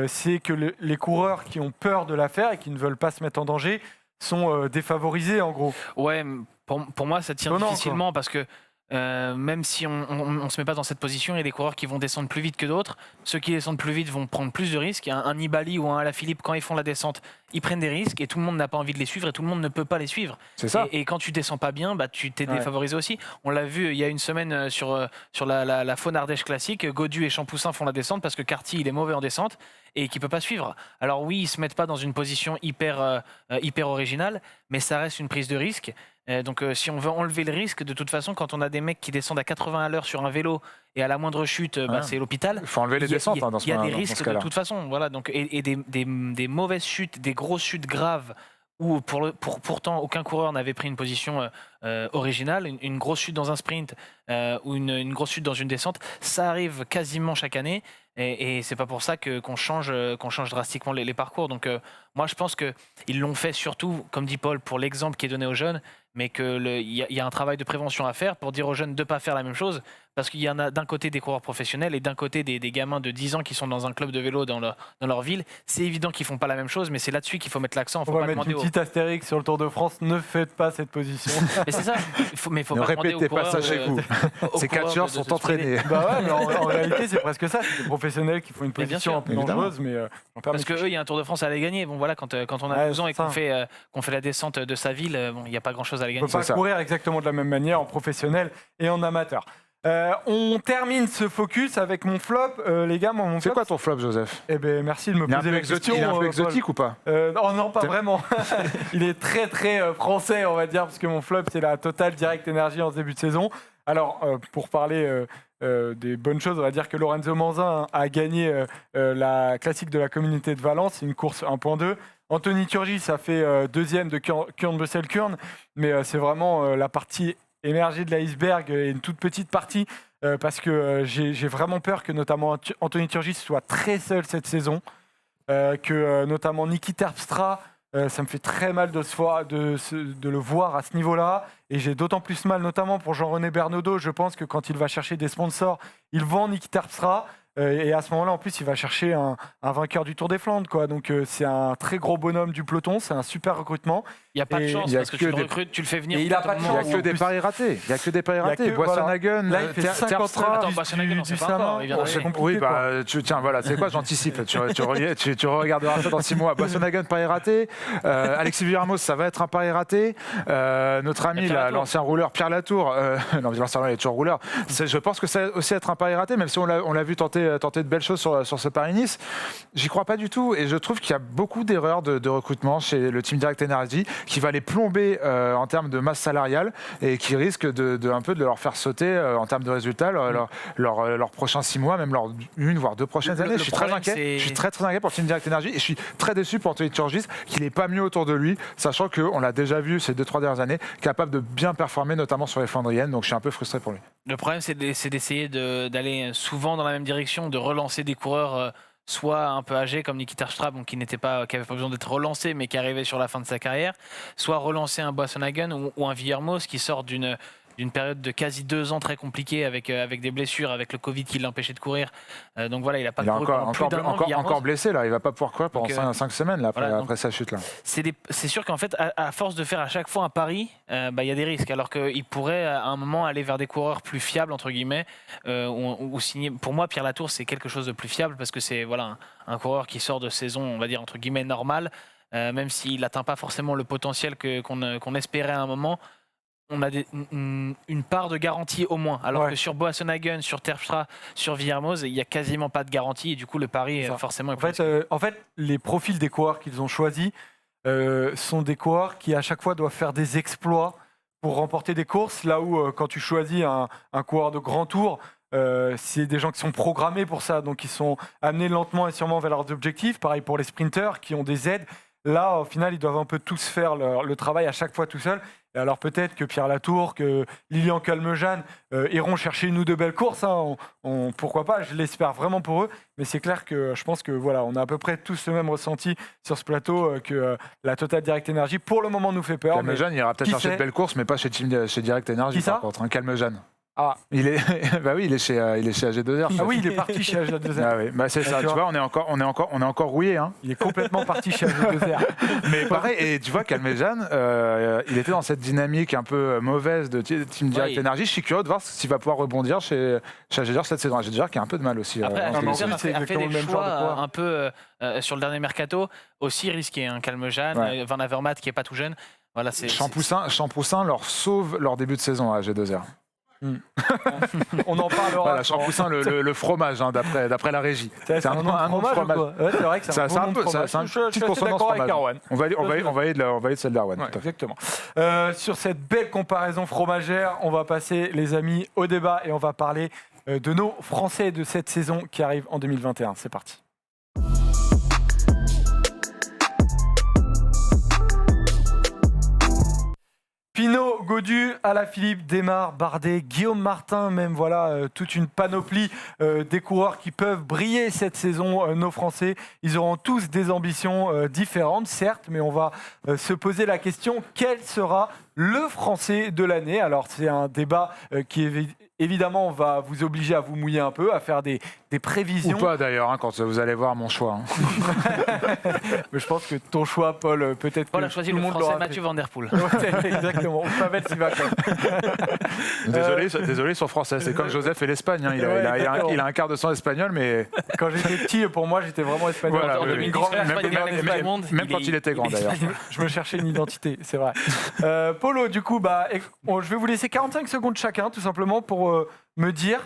c'est que les coureurs qui ont peur de la faire et qui ne veulent pas se mettre en danger sont défavorisés, en gros. Ouais, pour moi, ça tient difficilement parce que même si on se met pas dans cette position, il y a des coureurs qui vont descendre plus vite que d'autres. Ceux qui descendent plus vite vont prendre plus de risques. Un Nibali ou un Alaphilippe, quand ils font la descente, ils prennent des risques et tout le monde n'a pas envie de les suivre et tout le monde ne peut pas les suivre. C'est ça. Et quand tu descends pas bien, bah, tu t'es Ouais. défavorisé aussi. On l'a vu il y a une semaine sur la Faune Ardèche classique. Godu et Champoussin font la descente parce que Carty il est mauvais en descente et qu'il peut pas suivre. Alors oui, ils se mettent pas dans une position hyper originale, mais ça reste une prise de risque. Donc si on veut enlever le risque, de toute façon, quand on a des mecs qui descendent à 80 à l'heure sur un vélo et à la moindre chute, bah, c'est l'hôpital. Il faut enlever les descentes dans ce Il y a des dans ce risques de cas-là. toute façon. Voilà, donc, et des mauvaises chutes, des grosses chutes graves où pourtant aucun coureur n'avait pris une position originale, une grosse chute dans un sprint ou une grosse chute dans une descente, ça arrive quasiment chaque année et c'est pas pour ça qu'on change drastiquement les parcours. Donc moi je pense qu'ils l'ont fait surtout, comme dit Paul, pour l'exemple qui est donné aux jeunes, mais qu'il y a un travail de prévention à faire pour dire aux jeunes de ne pas faire la même chose, parce qu'il y en a d'un côté des coureurs professionnels et d'un côté des gamins de 10 ans qui sont dans un club de vélo dans leur ville. C'est évident qu'ils font pas la même chose, mais c'est là-dessus qu'il faut mettre l'accent. On va mettre une petite astérix sur le Tour de France. Ne faites pas cette position. Mais c'est ça. Mais faut Ne pas demander aux répétez pas coureurs ça chez vous. aux Ces coureurs catcheurs de sont se spreader. entraînés. Bah ouais, mais en réalité, c'est presque ça. C'est des professionnels qui font une Mais bien position sûr, un peu évidemment. dangereuse, mais on permet Parce que eux, il y a un Tour de France à aller gagner. Bon voilà, quand on a Ouais, 12 ans et c'est ça. qu'on fait la descente de sa ville, bon, il n'y a pas grand-chose à aller On gagner. ne peut pas ça. courir exactement de la même manière en professionnel et en amateur. On termine ce focus avec mon flop. Les gars, mon C'est flop. quoi ton flop, Joseph? Eh ben, merci de me Il est un poser peu la exotique, question. il est un peu Paul. exotique ou pas? Oh non, pas T'es- vraiment. Il est très très français, on va dire, parce que mon flop, c'est la Total Direct Energy en ce début de saison. Alors, pour parler des bonnes choses, on va dire que Lorenzo Manzin a gagné la classique de la communauté de Valence, c'est une course 1.2. Anthony Turgis a fait deuxième de Kurn-Bruxelles-Kurn, mais c'est vraiment la partie émergée de l'iceberg et une toute petite partie, parce que j'ai vraiment peur que notamment Anthony Turgis soit très seul cette saison, que notamment Niki Terpstra, ça me fait très mal de le voir à ce niveau-là. Et j'ai d'autant plus mal, notamment pour Jean-René Bernaudot. Je pense que quand il va chercher des sponsors, il vend Niki Terpstra. Et à ce moment-là, en plus, il va chercher un vainqueur du Tour des Flandres, quoi. Donc, c'est un très gros bonhomme du peloton. C'est un super recrutement. Il n'y a pas de Et chance il y a parce que que tu le des- recrutes, tu le fais venir. Et il a pas de Il n'y a chance. que en des plus. paris ratés. Il y a que des paris Il y a ratés. que- Boissonhagen, Là, il fait 50 Terpstra. Attends, Boissonhagen, on sait pas encore, il vient c'est d'arriver. compliqué, Oui, quoi. bah, tiens, voilà, c'est quoi, j'anticipe. Tu regarderas ça dans 6 mois. Boissonhagen, pari raté. Alexis Villarmoz, ça va être un pari raté. Notre ami, Pierre là, Latour. l'ancien rouleur, Pierre Latour, non, l'ancien rouleur, il est toujours rouleur. Je pense que ça va aussi être un pari raté, même si on l'a vu tenter de belles choses sur ce Paris-Nice. J'y crois pas du tout. Et je trouve qu'il y a beaucoup d'erreurs de recrutement chez le Team Direct Energy qui va les plomber en termes de masse salariale et qui risque un peu de leur faire sauter en termes de résultats leurs prochains 6 mois, même leurs 1 voire 2 prochaines années. Le Je suis très problème, inquiet. c'est- Je suis très inquiet pour le Team Direct Energy et je suis très déçu pour Anthony Turgis qu'il n'est pas mieux autour de lui, sachant qu'on l'a déjà vu ces 2-3 dernières années, capable de bien performer, notamment sur les Flandriennes. Donc je suis un peu frustré pour lui. Le problème, c'est d'essayer d'aller souvent dans la même direction, de relancer des coureurs soit un peu âgés comme Niki Terpstra, donc qui n'avait pas besoin d'être relancé, mais qui arrivait sur la fin de sa carrière, soit relancer un Boissonhagen ou un Villermoz qui sort d'une période de quasi 2 ans très compliquée avec des blessures, avec le Covid qui l'empêchait de courir. Donc voilà, il n'a pas Il est couru pendant plus d'un an, Villermoz. encore blessé là, il va pas pouvoir courir pendant Donc, 5 semaines là, voilà, donc- après sa chute là. C'est sûr qu'en fait, à force de faire à chaque fois un pari, il y a des risques. Alors qu'il pourrait à un moment aller vers des coureurs plus fiables, entre guillemets, ou signer. Pour moi, Pierre Latour, c'est quelque chose de plus fiable parce que c'est voilà, un coureur qui sort de saison, on va dire, entre guillemets, normale, même s'il n'atteint pas forcément le potentiel qu'on espérait à un moment. On a une part de garantie au moins. Alors Ouais. que sur Boissonhagen, sur Terpstra, sur Villermoz, il n'y a quasiment pas de garantie. Et du coup, le pari, C'est ça. forcément, est En fait, les profils des coureurs qu'ils ont choisis sont des coureurs qui, à chaque fois, doivent faire des exploits pour remporter des courses. Là où, quand tu choisis un coureur de grand tour, c'est des gens qui sont programmés pour ça. Donc, ils sont amenés lentement et sûrement vers leurs objectifs. Pareil pour les sprinteurs qui ont des aides. Là, au final, ils doivent un peu tous faire le travail à chaque fois tout seuls. Et alors peut-être que Pierre Latour, que Lilian Calmejane iront chercher une ou deux belles courses. Hein. Pourquoi pas, je l'espère vraiment pour eux. Mais c'est clair que je pense que voilà, on a à peu près tous le même ressenti sur ce plateau que la Total Direct Energy pour le moment nous fait peur. Mais Calmejane, il ira peut-être qui chercher sait de belles courses, mais pas chez Direct Energy Qui ça par contre. Calmejane. Ah. Il est, bah oui, il est chez AG2R. Ah oui, il est parti chez AG2R. Ah oui, bah c'est ça. Tu vois, on est encore rouillé, hein. Il est complètement parti chez AG2R. Mais pareil, et tu vois, Calmejean, il était dans cette dynamique un peu mauvaise de Team Direct Energy. Je suis curieux de voir s'il va pouvoir rebondir chez AG2R cette saison. AG2R qui a un peu de mal aussi. Après, non, AG2R c'est a fait exactement le des même genre de choix coureur. un peu sur le dernier mercato, aussi risqué. Calmejean, Van Avermaet qui est pas tout jeune. Voilà, Champoussin leur sauve leur début de saison à AG2R. On en parlera. Voilà, Champoussin, le fromage, hein, d'après la régie. C'est un nom de fromage. Ouais, c'est vrai que c'est un bon nom de fromage. C'est un Je petit suis assez consonance d'accord avec fromage. Erwan. On va aller de celle d'Erwan. Ouais, exactement. Sur cette belle comparaison fromagère, on va passer, les amis, au débat et on va parler de nos Français de cette saison qui arrive en 2021. C'est parti. Pinot, Gaudu, Alaphilippe, Desmar, Bardet, Guillaume Martin, même voilà, toute une panoplie des coureurs qui peuvent briller cette saison, nos Français. Ils auront tous des ambitions différentes, certes, mais on va se poser la question, quel sera le Français de l'année? Alors c'est un débat qui évidemment va vous obliger à vous mouiller un peu, à faire des prévisions. Ou pas d'ailleurs, hein, quand vous allez voir mon choix. Hein. Mais je pense que ton choix, Paul, peut-être Paul que a choisi tout le monde Français l'aura Mathieu Van Der Poel. fait. Exactement, Pavel Sivakov. Désolé sur français, c'est comme Joseph et l'Espagne. Hein. Il a un quart de sang espagnol, mais... Quand j'étais petit, pour moi, j'étais vraiment espagnol. Voilà, En oui, 2010, grand- l'Espagne même- gagne la Coupe du Monde, même quand il était grand, d'ailleurs. Je me cherchais une identité, c'est vrai. Polo, du coup, je vais vous laisser 45 secondes chacun, tout simplement, pour me dire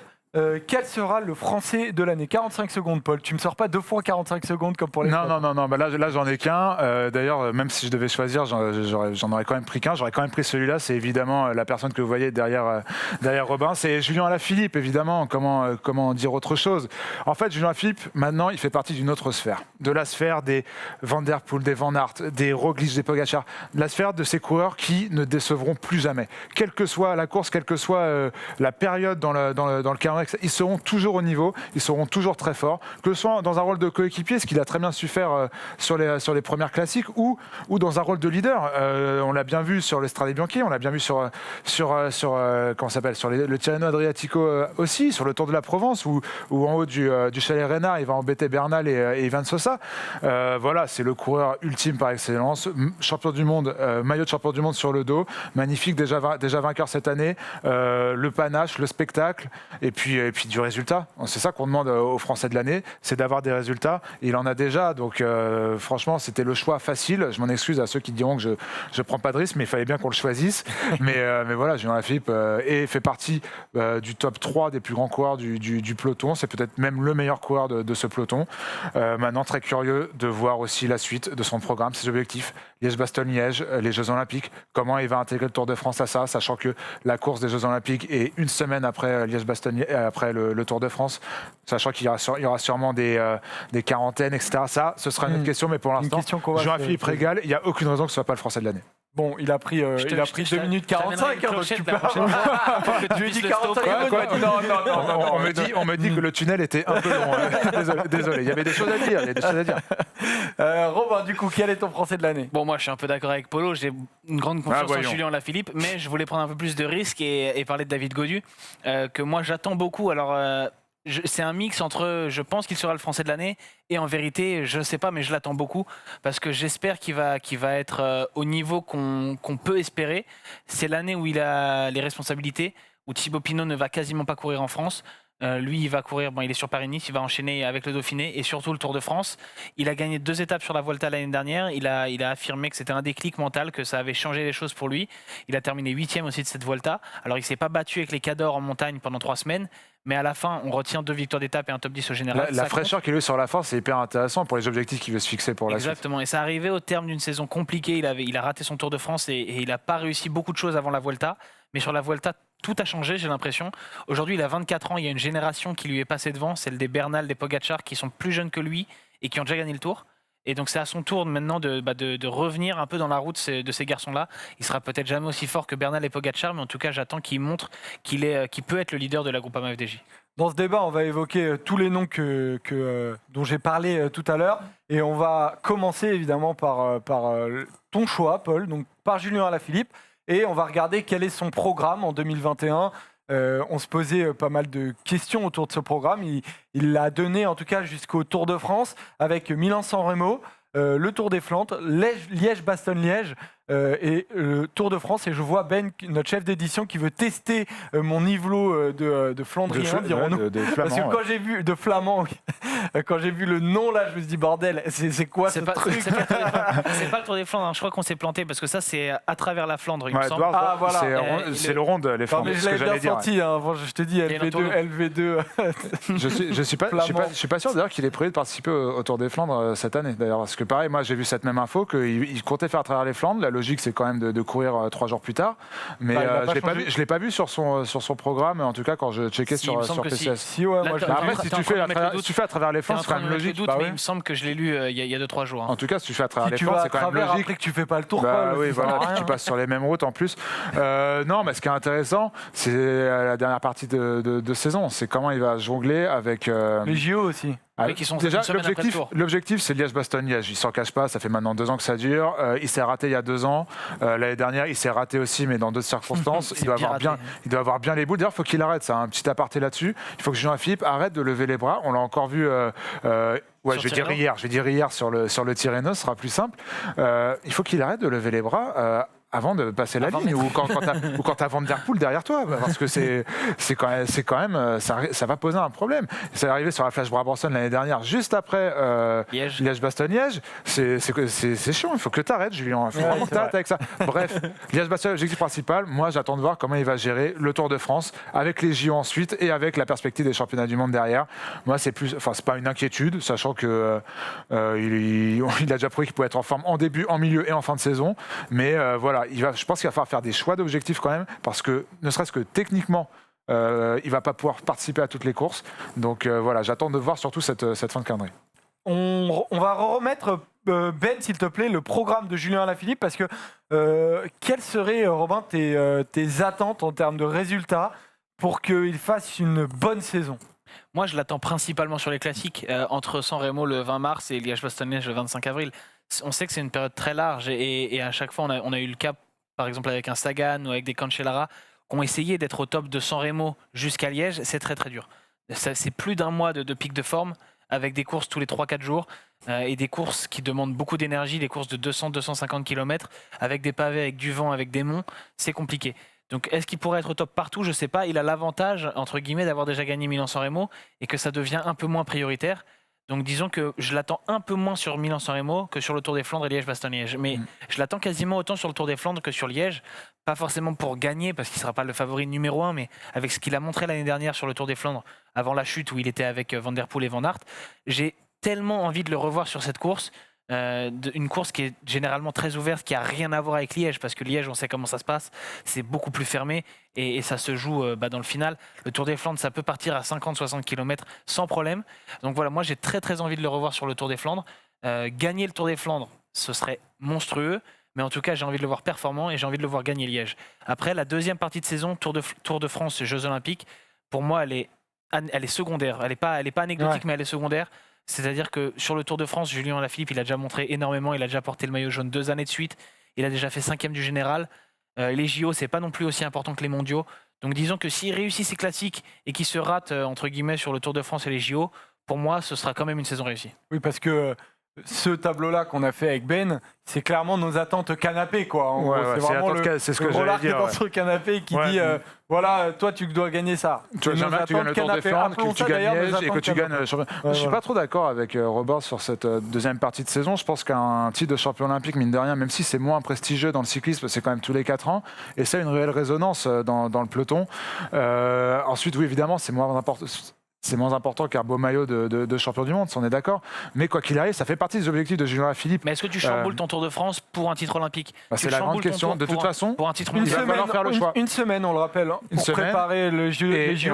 quel sera le Français de l'année. 45 secondes, Paul. Tu me sors pas 2 fois 45 secondes comme pour les autres. Non. Bah là j'en ai qu'un. D'ailleurs, même si je devais choisir, j'en aurais quand même pris qu'un. J'aurais quand même pris celui-là. C'est évidemment la personne que vous voyez derrière Robin. C'est Julien Alaphilippe, évidemment. Comment dire autre chose? En fait, Julien Alaphilippe, maintenant, il fait partie d'une autre sphère. De la sphère des Van Der Poel, des Van Aert, des Roglic, des Pogacar. De la sphère de ces coureurs qui ne décevront plus jamais. Quelle que soit la course, quelle que soit la période dans le calendrier, ils seront toujours au niveau, ils seront toujours très forts, que ce soit dans un rôle de coéquipier, ce qu'il a très bien su faire sur les premières classiques, ou dans un rôle de leader. On l'a bien vu sur le Strade Bianchi, on l'a bien vu sur le Tirreno Adriatico aussi, sur le Tour de la Provence, ou en haut du Chalet Reynard, il va embêter Bernal et Ivan Sosa. Voilà, c'est le coureur ultime par excellence, champion du monde, maillot de champion du monde sur le dos, magnifique, déjà vainqueur cette année, le panache, le spectacle, et puis du résultat. C'est ça qu'on demande aux Français de l'année, c'est d'avoir des résultats. Et il en a déjà, donc franchement, c'était le choix facile. Je m'en excuse à ceux qui diront que je ne prends pas de risque, mais il fallait bien qu'on le choisisse. mais voilà, Julien Alaphilippe fait partie du top 3 des plus grands coureurs du peloton. C'est peut-être même le meilleur coureur de ce peloton. Maintenant, très curieux de voir aussi la suite de son programme, ses objectifs. Liège-Bastogne-Liège, les Jeux Olympiques. Comment il va intégrer le Tour de France à ça, sachant que la course des Jeux Olympiques est une semaine après Liège-Bastogne, après le Tour de France, sachant qu'il y aura sûrement des quarantaines, etc. Ça, ce sera une autre question, mais pour l'instant, Julien Alaphilippe régale. Il n'y a aucune raison que ce ne soit pas le Français de l'année. Bon, il a pris 2 minutes 45, donc tu peux je lui ai dit 45 secondes, il m'a dit non. On me dit que le tunnel était un peu long. Désolé, il y avait des choses à dire. Robin, du coup, quel est ton Français de l'année? Bon, moi, je suis un peu d'accord avec Polo. J'ai une grande confiance en Julien Alaphilippe, mais je voulais prendre un peu plus de risques et parler de David Gaudu, que moi, j'attends beaucoup. Alors, c'est un mix entre je pense qu'il sera le Français de l'année et en vérité, je ne sais pas, mais je l'attends beaucoup parce que j'espère qu'il va être au niveau qu'on peut espérer. C'est l'année où il a les responsabilités, où Thibaut Pinot ne va quasiment pas courir en France. Lui, il va courir, il est sur Paris-Nice, il va enchaîner avec le Dauphiné et surtout le Tour de France. Il a gagné 2 étapes sur la Vuelta l'année dernière. Il a affirmé que c'était un déclic mental, que ça avait changé les choses pour lui. Il a terminé 8e aussi de cette Vuelta. Alors, il ne s'est pas battu avec les Cadors en montagne pendant 3 semaines. Mais à la fin, on retient 2 victoires d'étape et un top 10 au général. La fraîcheur qu'il a eu sur la fin, c'est hyper intéressant pour les objectifs qu'il veut se fixer pour la suite. Exactement. Et ça arrivait au terme d'une saison compliquée. Il a raté son Tour de France et il n'a pas réussi beaucoup de choses avant la Vuelta. Mais sur la Vuelta, tout a changé, j'ai l'impression. Aujourd'hui, il a 24 ans. Il y a une génération qui lui est passée devant, celle des Bernal, des Pogacar, qui sont plus jeunes que lui et qui ont déjà gagné le Tour. Et donc c'est à son tour maintenant de revenir un peu dans la route de ces garçons-là. Il sera peut-être jamais aussi fort que Bernal et Pogacar, mais en tout cas j'attends qu'il montre qu'il peut être le leader de la Groupama FDJ. Dans ce débat, on va évoquer tous les noms dont j'ai parlé tout à l'heure. Et on va commencer évidemment par ton choix, Paul, donc par Julien Alaphilippe. Et on va regarder quel est son programme en 2021. On se posait pas mal de questions autour de ce programme. Il l'a donné en tout cas jusqu'au Tour de France avec Milan-San Remo, le Tour des Flandres, Liège-Bastogne-Liège et le Tour de France. Et je vois Ben, notre chef d'édition, qui veut tester mon niveau de flandrien, dirons-nous. Parce que quand j'ai vu de flamand, quand j'ai vu le nom là, je me suis dit bordel, c'est quoi ce truc? C'est pas le Tour des Flandres, hein. Je crois qu'on s'est planté parce que ça c'est à travers la Flandre, il me semble. Voilà. Voilà. C'est le ronde, les Flandres. Mais je l'avais bien senti, hein. Je te dis LV2. Je suis pas sûr d'ailleurs qu'il ait prévu de participer au Tour des Flandres cette année d'ailleurs, parce que pareil, moi j'ai vu cette même info qu'il comptait faire à travers les Flandres. La logique c'est quand même de courir 3 jours plus tard, mais je l'ai pas vu sur son programme, en tout cas quand je checkais sur PCS. Si, ouais, moi, après, si tu fais à travers les Flandres, c'est quand même logique. Mais il me semble que je l'ai lu il y a 2-3 jours. En tout cas, si tu fais à travers les Flandres, c'est quand même logique. Après que tu fais pas le tour, oui, voilà, tu passes sur les mêmes routes en plus. Non, mais ce qui est intéressant, c'est la dernière partie de saison. C'est comment il va jongler avec les JO aussi. Déjà, l'objectif, c'est Liège-Bastogne-Liège. Il s'en cache pas, ça fait maintenant 2 ans que ça dure. Il s'est raté il y a 2 ans. L'année dernière, il s'est raté aussi, mais dans d'autres circonstances. Il doit avoir bien les boules. D'ailleurs, il faut qu'il arrête ça. Un petit aparté là-dessus. Il faut que Jean-Philippe arrête de lever les bras. On l'a encore vu. Je vais dire hier sur le Tirreno, ce sera plus simple. Il faut qu'il arrête de lever les bras. Avant de passer la ligne, ou quand tu as Van Der Poel derrière toi, parce que c'est quand même ça va poser un problème. C'est arrivé sur la Flash Brabançonne l'année dernière, juste après Liège-Bastogne-Liège. C'est chiant, il faut que tu arrêtes, Julien. Il faut vraiment que tu arrêtes avec ça. Bref, Liège-Bastogne, l'objectif principal, moi j'attends de voir comment il va gérer le Tour de France, avec les JO ensuite, et avec la perspective des championnats du monde derrière. Moi, c'est pas une inquiétude, sachant que il a déjà prouvé qu'il pouvait être en forme en début, en milieu et en fin de saison. Mais voilà. Je pense qu'il va falloir faire des choix d'objectifs quand même, parce que ne serait-ce que techniquement, il ne va pas pouvoir participer à toutes les courses. Donc voilà, j'attends de voir surtout cette fin de calendrier. On va remettre, Ben, s'il te plaît, le programme de Julien Alaphilippe, parce que quelles seraient, Robin, tes attentes en termes de résultats pour qu'il fasse une bonne saison? Moi, je l'attends principalement sur les classiques, entre San Remo le 20 mars et Liège-Bastogne-Liège le 25 avril. On sait que c'est une période très large et à chaque fois, on a eu le cas, par exemple, avec un Sagan ou avec des Cancellara, qui ont essayé d'être au top de San Remo jusqu'à Liège. C'est très, très dur. C'est plus d'1 mois de pic de forme, avec des courses tous les 3-4 jours et des courses qui demandent beaucoup d'énergie, des courses de 200-250 km, avec des pavés, avec du vent, avec des monts. C'est compliqué. Donc, est-ce qu'il pourrait être au top partout? Je ne sais pas. Il a l'avantage, entre guillemets, d'avoir déjà gagné Milan-San Remo et que ça devient un peu moins prioritaire. Donc disons que je l'attends un peu moins sur Milan-San Remo que sur le Tour des Flandres et Liège-Bastogne-Liège. Mais je l'attends quasiment autant sur le Tour des Flandres que sur Liège. Pas forcément pour gagner, parce qu'il ne sera pas le favori numéro 1, mais avec ce qu'il a montré l'année dernière sur le Tour des Flandres, avant la chute où il était avec Van Der Poel et Van Aert. J'ai tellement envie de le revoir sur cette course. Une course qui est généralement très ouverte, qui n'a rien à voir avec Liège, parce que Liège, on sait comment ça se passe, c'est beaucoup plus fermé et ça se joue dans le final. Le Tour des Flandres, ça peut partir à 50-60 km sans problème. Donc voilà, moi j'ai très très envie de le revoir sur le Tour des Flandres. Gagner le Tour des Flandres, ce serait monstrueux, mais en tout cas j'ai envie de le voir performant et j'ai envie de le voir gagner Liège. Après, la deuxième partie de saison, Tour de France, Jeux Olympiques, pour moi elle est secondaire. Elle est pas anecdotique, mais elle est secondaire. C'est-à-dire que sur le Tour de France, Julien Alaphilippe, il a déjà montré énormément. Il a déjà porté le maillot jaune 2 années de suite. Il a déjà fait 5e du général. Les JO, c'est pas non plus aussi important que les mondiaux. Donc disons que s'il réussit ses classiques et qu'il se rate, entre guillemets, sur le Tour de France et les JO, pour moi, ce sera quand même une saison réussie. Oui, parce que ce tableau-là qu'on a fait avec Ben, c'est clairement nos attentes canapé, quoi. C'est vraiment c'est ce que j'allais dire. Dans ce canapé qui dit voilà, toi tu dois gagner ça. Tu gagnes le Tour des Flandres, que tu gagnes Liège et que tu gagnes. Je suis pas trop d'accord avec Robert sur cette deuxième partie de saison. Je pense qu'un titre de champion olympique, mine de rien, même si c'est moins prestigieux dans le cyclisme, c'est quand même tous les 4 ans, et ça a une réelle résonance dans le peloton. Ensuite, oui, évidemment, c'est moins important. C'est moins important qu'un beau maillot de champion du monde, on est d'accord. Mais quoi qu'il arrive, ça fait partie des objectifs de Julien Alaphilippe. Mais est-ce que tu chamboules ton Tour de France pour un titre olympique? C'est la grande question. De toute façon, pour un titre il va falloir faire le choix. Une semaine, on le rappelle, pour préparer les JO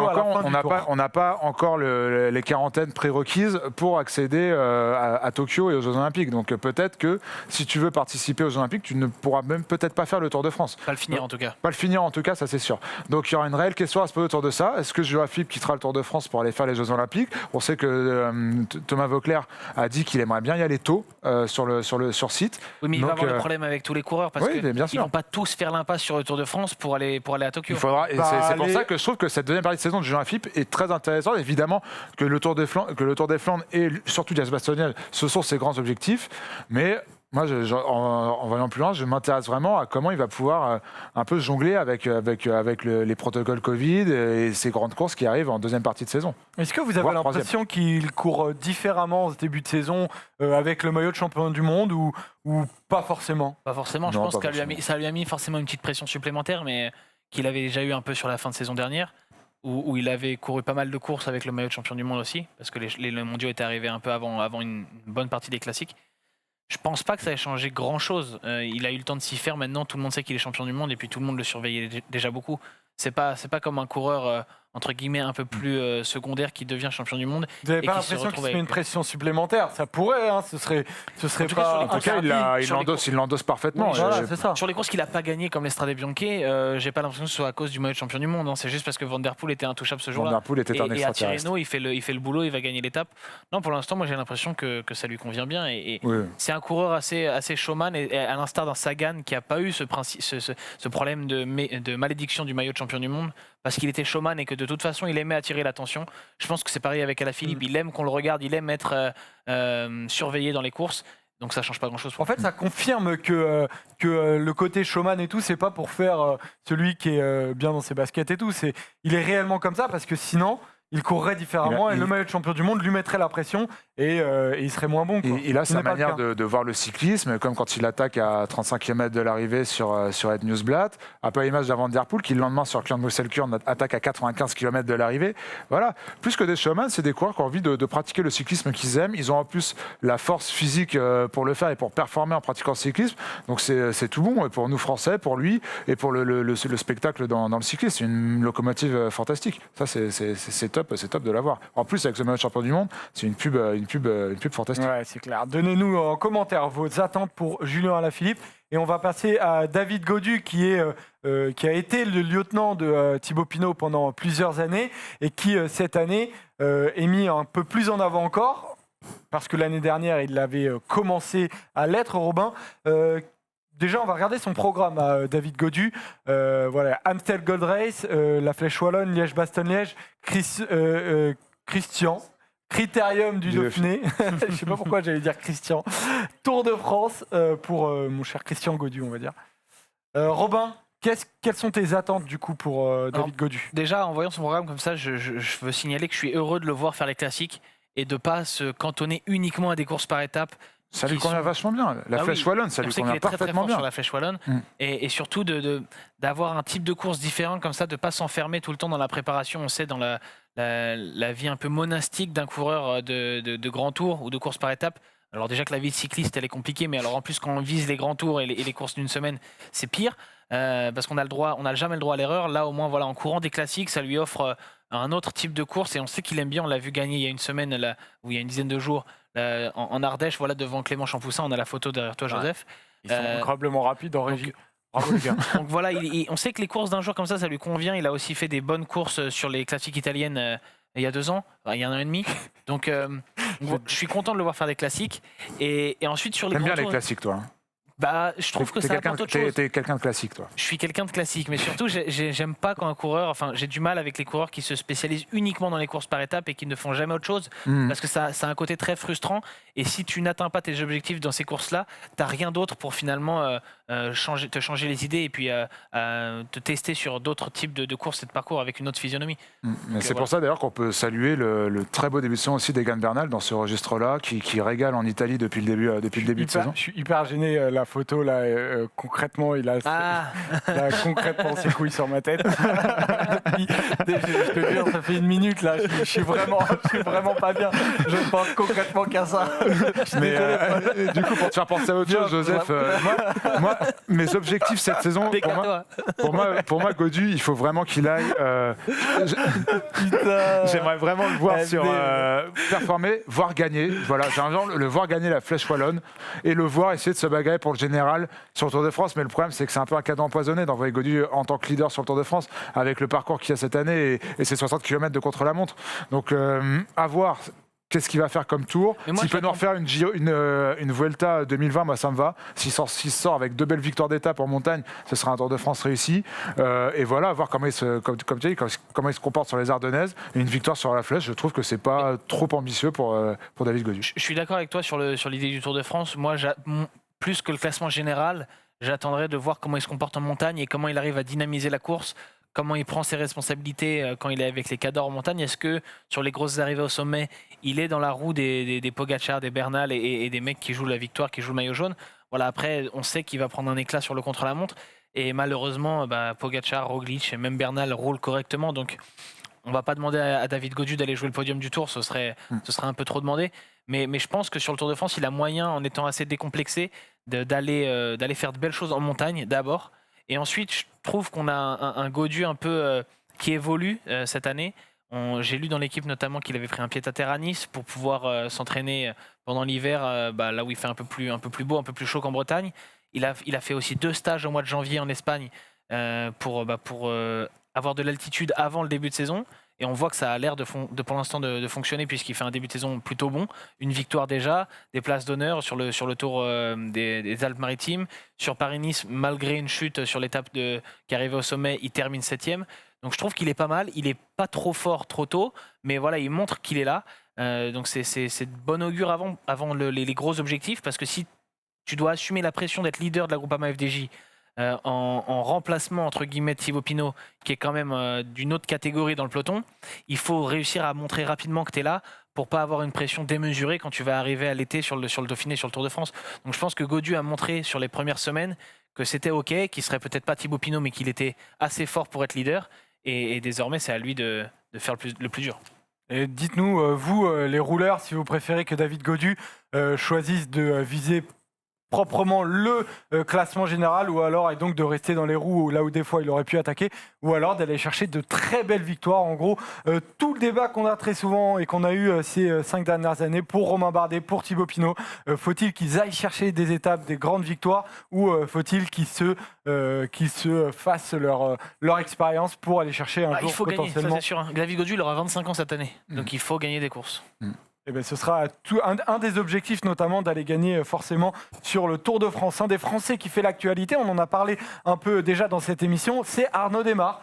à la fin du tour. On n'a pas encore les quarantaines prérequises pour accéder à Tokyo et aux Jeux Olympiques. Donc peut-être que si tu veux participer aux Jeux Olympiques, tu ne pourras même peut-être pas faire le Tour de France. Pas le finir en tout cas. Pas le finir en tout cas, ça c'est sûr. Donc il y aura une réelle question à se poser autour de ça. Est-ce que Julien Alaphilippe quittera le Tour de France pour aller faire les Jeux Olympiques. On sait que Thomas Voeckler a dit qu'il aimerait bien y aller tôt sur site. Oui, mais il va avoir le problème avec tous les coureurs parce qu'ils ne vont pas tous faire l'impasse sur le Tour de France pour aller à Tokyo. Il faudra, et c'est pour ça que je trouve que cette deuxième partie de saison de Julien Alaphilippe est très intéressante. Évidemment que le Tour des Flandres et surtout Jens Bastogne, ce sont ses grands objectifs. Mais moi, en voyant plus loin, je m'intéresse vraiment à comment il va pouvoir un peu jongler avec les protocoles Covid et ces grandes courses qui arrivent en deuxième partie de saison. Est-ce que vous avez l'impression qu'il court différemment en ce début de saison avec le maillot de champion du monde ou pas forcément? Pas forcément. Je pense que ça lui a mis forcément une petite pression supplémentaire, mais qu'il avait déjà eu un peu sur la fin de saison dernière, où il avait couru pas mal de courses avec le maillot de champion du monde aussi, parce que les mondiaux étaient arrivés un peu avant une bonne partie des classiques. Je pense pas que ça ait changé grand-chose. Il a eu le temps de s'y faire. Maintenant, tout le monde sait qu'il est champion du monde et puis tout le monde le surveillait déjà beaucoup. C'est pas comme un coureur entre guillemets un peu plus secondaire qui devient champion du monde. Vous n'avez pas l'impression qu'il se met une pression supplémentaire? Ça pourrait, hein, ce serait pas. En tout cas, il l'endosse parfaitement. Oui, voilà, c'est ça. Sur les courses qu'il n'a pas gagnées comme l'Estrade Bianche, j'ai pas l'impression que ce soit à cause du maillot de champion du monde. Hein. C'est juste parce que Van Der Poel était intouchable ce jour-là. Van Der Poel était un et à extraterrestre. Tirreno, il fait le boulot, il va gagner l'étape. Non, pour l'instant, moi j'ai l'impression que ça lui convient bien. Et oui. C'est un coureur assez showman, et à l'instar d'un Sagan qui n'a pas eu ce problème de malédiction du maillot de champion du monde, parce qu'il était showman et que de toute façon il aimait attirer l'attention. Je pense que c'est pareil avec Alaphilippe. Il aime qu'on le regarde, il aime être surveillé dans les courses. Donc ça change pas grand-chose. En fait, ça confirme que le côté showman et tout, c'est pas pour faire celui qui est bien dans ses baskets et tout. Il est réellement comme ça parce que sinon, il courrait différemment et le maillot de champion du monde lui mettrait la pression et il serait moins bon. Il a sa manière de voir le cyclisme, comme quand il attaque à 35 km de l'arrivée sur Ed Newsblad, un peu à l'image d'Van Der Poel qui le lendemain sur Klern-Moselkurn attaque à 95 km de l'arrivée. Voilà, plus que des showman, c'est des coureurs qui ont envie de pratiquer le cyclisme qu'ils aiment. Ils ont en plus la force physique pour le faire et pour performer en pratiquant le cyclisme. Donc c'est tout bon pour nous Français, pour lui et pour le spectacle dans le cyclisme. C'est une locomotive fantastique. Ça, c'est top de l'avoir. En plus, avec ce maillot de champion du monde, c'est une pub fantastique. Ouais, c'est clair. Donnez-nous en commentaire vos attentes pour Julien Alaphilippe. Et on va passer à David Gaudu, qui a été le lieutenant de Thibaut Pinot pendant plusieurs années et qui, cette année, est mis un peu plus en avant encore, parce que l'année dernière, il avait commencé à l'être, Robin. Déjà, on va regarder son programme à David Gaudu. Voilà, Amstel Gold Race, la Flèche Wallonne, Liège-Bastogne-Liège, Christian, Critérium du Dauphiné. Je ne sais pas pourquoi j'allais dire Christian. Tour de France pour mon cher Christian Gaudu, on va dire. Robin, quelles sont tes attentes du coup pour David Gaudu? Déjà, en voyant son programme comme ça, je veux signaler que je suis heureux de le voir faire les classiques et de ne pas se cantonner uniquement à des courses par étapes. Ça lui convient vachement bien. La Flèche Wallonne, ça lui convient parfaitement bien. Sur la Flèche Wallonne et surtout d'avoir un type de course différent comme ça, de ne pas s'enfermer tout le temps dans la préparation. On sait dans la vie un peu monastique d'un coureur de grand tour ou de course par étape. Alors déjà que la vie de cycliste, elle est compliquée, mais alors en plus quand on vise les grands tours et les courses d'une semaine, c'est pire. Parce qu'on n'a jamais le droit à l'erreur. Là, au moins, voilà, en courant des classiques, ça lui offre un autre type de course. Et on sait qu'il aime bien. On l'a vu gagner il y a une semaine, là, ou il y a une dizaine de jours, en Ardèche, voilà, devant Clément Champoussin. On a la photo derrière toi, Joseph. Ils sont incroyablement rapides en régie. Bravo, les gars. Donc voilà, on sait que les courses d'un jour comme ça lui convient. Il a aussi fait des bonnes courses sur les classiques italiennes il y a 2 ans, il y a 1 an et demi. Donc je suis content de le voir faire des classiques. Et ensuite, sur les T'aimes grands bien tours, les classiques, toi? Bah, je trouve que ça apporte autre chose. T'es quelqu'un de classique, toi. Je suis quelqu'un de classique, mais surtout, j'aime pas quand un coureur... Enfin, j'ai du mal avec les coureurs qui se spécialisent uniquement dans les courses par étapes et qui ne font jamais autre chose, parce que ça a un côté très frustrant. Et si tu n'atteins pas tes objectifs dans ces courses-là, t'as rien d'autre pour finalement te changer les idées et puis te tester sur d'autres types de courses et de parcours avec une autre physionomie. Mais c'est pour ça, d'ailleurs, qu'on peut saluer le très beau début de saison aussi d'Egan Bernal dans ce registre-là, qui régale en Italie depuis le début de saison. Je suis hyper gêné, la photo, là, concrètement, il a concrètement ses couilles sur ma tête. Je te jure, ça fait 1 minute, là, je suis vraiment pas bien. Je ne pense concrètement qu'à ça. Mais du coup, pour te faire penser à autre chose, Joseph, moi, mes objectifs cette saison, pour moi, Gaudu, il faut vraiment qu'il aille. J'aimerais vraiment le voir performer, voir gagner. Voilà, j'ai envie de le voir gagner la Flèche Wallonne et le voir essayer de se bagarrer pour le général sur le Tour de France. Mais le problème, c'est que c'est un peu un cadeau empoisonné d'envoyer Gaudu en tant que leader sur le Tour de France avec le parcours qu'il y a cette année et ses 60 km de contre-la-montre. Donc, à voir. Qu'est-ce qu'il va faire comme tour? S'il peut nous refaire une Vuelta 2020, moi ça me va. S'il sort avec 2 belles victoires d'étape en montagne, ce sera un Tour de France réussi. Et voilà, voir comment comme tu as dit, comment il se comporte sur les Ardennaises. Et une victoire sur la Flèche, je trouve que c'est pas trop ambitieux pour David Gaudu. Je suis d'accord avec toi sur l'idée du Tour de France. Moi, plus que le classement général, j'attendrai de voir comment il se comporte en montagne et comment il arrive à dynamiser la course. Comment il prend ses responsabilités quand il est avec les cadors en montagne. Est-ce que sur les grosses arrivées au sommet, il est dans la roue des Pogacar, des Bernal et des mecs qui jouent la victoire, qui jouent le maillot jaune? Voilà, après, on sait qu'il va prendre un éclat sur le contre-la-montre. Et malheureusement, Pogacar, Roglic et même Bernal roulent correctement. Donc, on ne va pas demander à David Gaudu d'aller jouer le podium du Tour. Ce serait un peu trop demandé. Mais je pense que sur le Tour de France, il a moyen, en étant assez décomplexé, d'aller faire de belles choses en montagne d'abord. Et ensuite, je trouve qu'on a un Gaudu un peu qui évolue cette année. J'ai lu dans l'équipe notamment qu'il avait pris un pied-à-terre à Nice pour pouvoir s'entraîner pendant l'hiver, là où il fait un peu plus beau, un peu plus chaud qu'en Bretagne. Il a fait aussi 2 stages au mois de janvier en Espagne pour avoir de l'altitude avant le début de saison. Et on voit que ça a l'air pour l'instant de fonctionner puisqu'il fait un début de saison plutôt bon. Une victoire déjà, des places d'honneur sur le Tour des Alpes-Maritimes. Sur Paris-Nice, malgré une chute sur l'étape qui arrivait au sommet, il termine 7e. Donc je trouve qu'il est pas mal. Il n'est pas trop fort trop tôt, mais voilà, il montre qu'il est là. Donc c'est de bon augure avant les gros objectifs, parce que si tu dois assumer la pression d'être leader de la Groupama FDJ, en remplacement entre guillemets de Thibaut Pinot, qui est quand même d'une autre catégorie dans le peloton, il faut réussir à montrer rapidement que tu es là pour pas avoir une pression démesurée quand tu vas arriver à l'été sur le Dauphiné, sur le Tour de France. Donc je pense que Gaudu a montré sur les premières semaines que c'était OK, qu'il serait peut-être pas Thibaut Pinot, mais qu'il était assez fort pour être leader. Et désormais, c'est à lui de faire le plus dur. Et dites-nous, vous, les rouleurs, si vous préférez que David Gaudu choisisse de viser proprement le classement général, ou alors et donc de rester dans les roues là où des fois il aurait pu attaquer, ou alors d'aller chercher de très belles victoires. En gros, tout le débat qu'on a très souvent et qu'on a eu ces 5 dernières années pour Romain Bardet, pour Thibaut Pinot, faut-il qu'ils aillent chercher des étapes, des grandes victoires, ou faut-il qu'ils se fassent leur expérience pour aller chercher un jour il faut potentiellement... gagner, ça c'est sûr. David Gaudu, il aura 25 ans cette année, donc il faut gagner des courses. Eh bien, ce sera un des objectifs, notamment d'aller gagner forcément sur le Tour de France. Un des Français qui fait l'actualité, on en a parlé un peu déjà dans cette émission, c'est Arnaud Démare.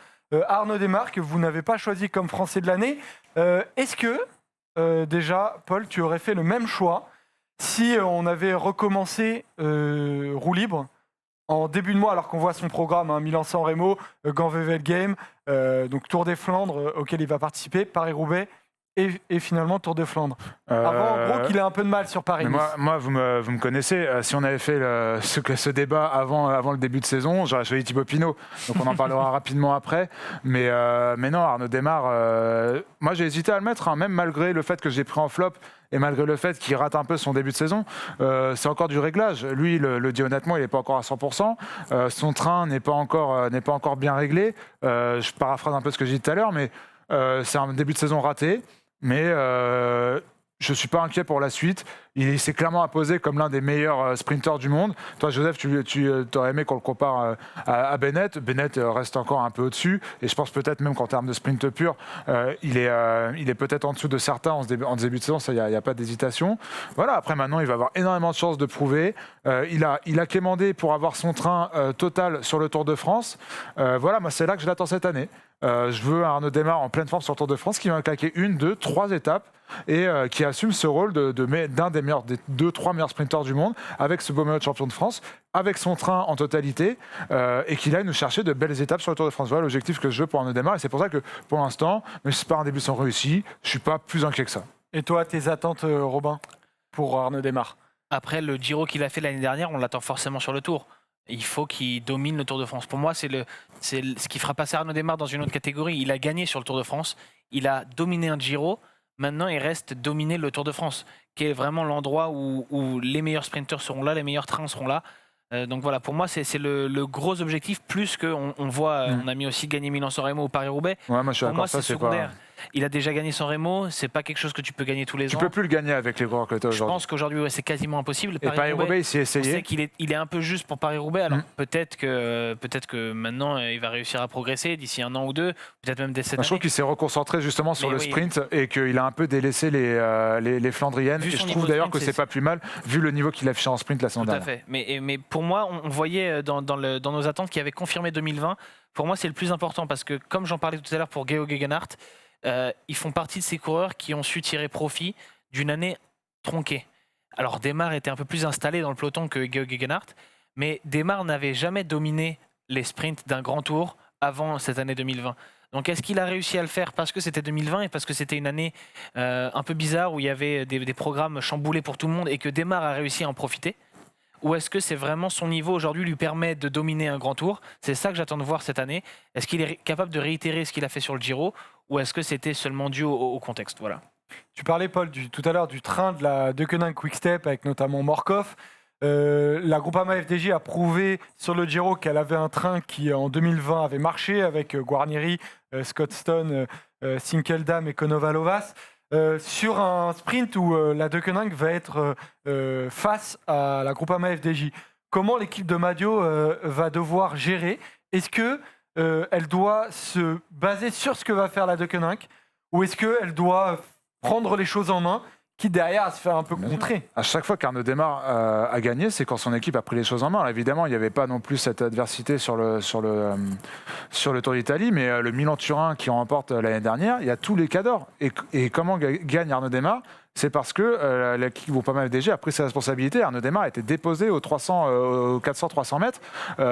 Arnaud Démare, que vous n'avez pas choisi comme Français de l'année. Est-ce que, déjà, Paul, tu aurais fait le même choix si on avait recommencé roue libre en début de mois, alors qu'on voit son programme, Milan-San Remo, Gand-Wevelgem, donc Tour des Flandres auquel il va participer, Paris-Roubaix, et finalement Tour de Flandre. Avant, en gros, qu'il ait un peu de mal sur Paris. Moi, vous me connaissez. Si on avait fait ce débat avant le début de saison, j'aurais choisi Thibaut Pinot. Donc on en parlera rapidement après. Mais non, Arnaud Démare, moi j'ai hésité à le mettre, même malgré le fait que j'ai pris en flop et malgré le fait qu'il rate un peu son début de saison. C'est encore du réglage. Lui, le dit honnêtement, il n'est pas encore à 100%. Son train n'est pas encore bien réglé. Je paraphrase un peu ce que j'ai dit tout à l'heure, mais c'est un début de saison raté. Mais je ne suis pas inquiet pour la suite. Il s'est clairement imposé comme l'un des meilleurs sprinteurs du monde. Toi, Joseph, tu aurais aimé qu'on le compare à Bennett. Bennett reste encore un peu au-dessus. Et je pense peut-être même qu'en termes de sprint pur, il est peut-être en dessous de certains en début de saison. Ça, il n'y a pas d'hésitation. Voilà, après, maintenant, il va avoir énormément de chances de prouver. Il a quémandé pour avoir son train total sur le Tour de France. Voilà, moi, c'est là que je l'attends cette année. Je veux Arnaud Démare en pleine forme sur le Tour de France qui va claquer 1, 2, 3 étapes et qui assume ce rôle d'un des 2-3 meilleurs sprinteurs du monde avec ce beau maillot de champion de France, avec son train en totalité et qu'il aille nous chercher de belles étapes sur le Tour de France. Voilà l'objectif que je veux pour Arnaud Démare et c'est pour ça que pour l'instant, même si c'est pas un début sans réussi, je suis pas plus inquiet que ça. Et toi, tes attentes, Robin, pour Arnaud Démare? Après, le Giro qu'il a fait l'année dernière, on l'attend forcément sur le Tour. Il faut qu'il domine le Tour de France. Pour moi, c'est ce qui fera passer Arnaud Démare dans une autre catégorie. Il a gagné sur le Tour de France. Il a dominé un Giro. Maintenant, il reste dominer le Tour de France, qui est vraiment l'endroit où les meilleurs sprinteurs seront là, les meilleurs trains seront là. Donc voilà, pour moi, c'est le gros objectif, plus qu'on voit, on a mis aussi gagner Milan-San Remo ou Paris-Roubaix. Ouais, moi, je suis pour moi, d'accord, c'est secondaire. Il a déjà gagné San Remo, c'est pas quelque chose que tu peux gagner tous les Tu ans. peux plus le gagner avec les coureurs que tu as Je aujourd'hui. pense qu'aujourd'hui, ouais, c'est quasiment impossible. Et Paris-Roubaix, il s'y est on sait essayé. qu'il est un peu juste pour Paris-Roubaix. Alors peut-être que maintenant, il va réussir à progresser d'ici un an ou deux, peut-être même dès cette Je trouve année. qu'il s'est reconcentré justement sur Mais le oui. sprint et qu'il a un peu délaissé les Flandriennes. Vu Et son je niveau trouve de d'ailleurs sprint, que c'est pas plus mal vu le niveau qu'il affichait en sprint la semaine Tout à dernière. fait. Mais pour moi, on voyait dans nos attentes qu'il avait confirmé 2020. Pour moi, c'est le plus important parce que, comme j'en parlais tout à l'heure pour Geo Gegenhardt, ils font partie de ces coureurs qui ont su tirer profit d'une année tronquée. Alors, Demar était un peu plus installé dans le peloton que Geo Gegenhardt, mais Demar n'avait jamais dominé les sprints d'un grand tour avant cette année 2020. Donc, est-ce qu'il a réussi à le faire parce que c'était 2020 et parce que c'était une année un peu bizarre où il y avait des programmes chamboulés pour tout le monde et que Demar a réussi à en profiter? Ou est-ce que c'est vraiment son niveau aujourd'hui lui permet de dominer un grand tour? C'est ça que j'attends de voir cette année. Est-ce qu'il est capable de réitérer ce qu'il a fait sur le Giro ou est-ce que c'était seulement dû au contexte? Voilà. Tu parlais, Paul, tout à l'heure du train de la Deceuninck Quick-Step avec notamment Morkov. La Groupama FDJ a prouvé sur le Giro qu'elle avait un train qui, en 2020, avait marché avec Guarnieri, Scott Stone, Sinkeldam et Konovalovas. Sur un sprint où la Deceuninck va être face à la Groupama FDJ. Comment l'équipe de Madio va devoir gérer? Est-ce que elle doit se baser sur ce que va faire la Deceuninck ou est-ce qu'elle doit prendre les choses en main, qui derrière à se faire un peu contrer? À chaque fois qu'Arnaud Démare a gagné, c'est quand son équipe a pris les choses en main. Alors, évidemment, il n'y avait pas non plus cette adversité sur le Tour d'Italie, mais le Milan-Turin qui remporte l'année dernière, il y a tous les cadors. Et comment gagne Arnaud Démare? C'est parce que l'équipe Groupama FDJ a pris ses responsabilités. Arnaud Démare a été déposé aux 400-300 mètres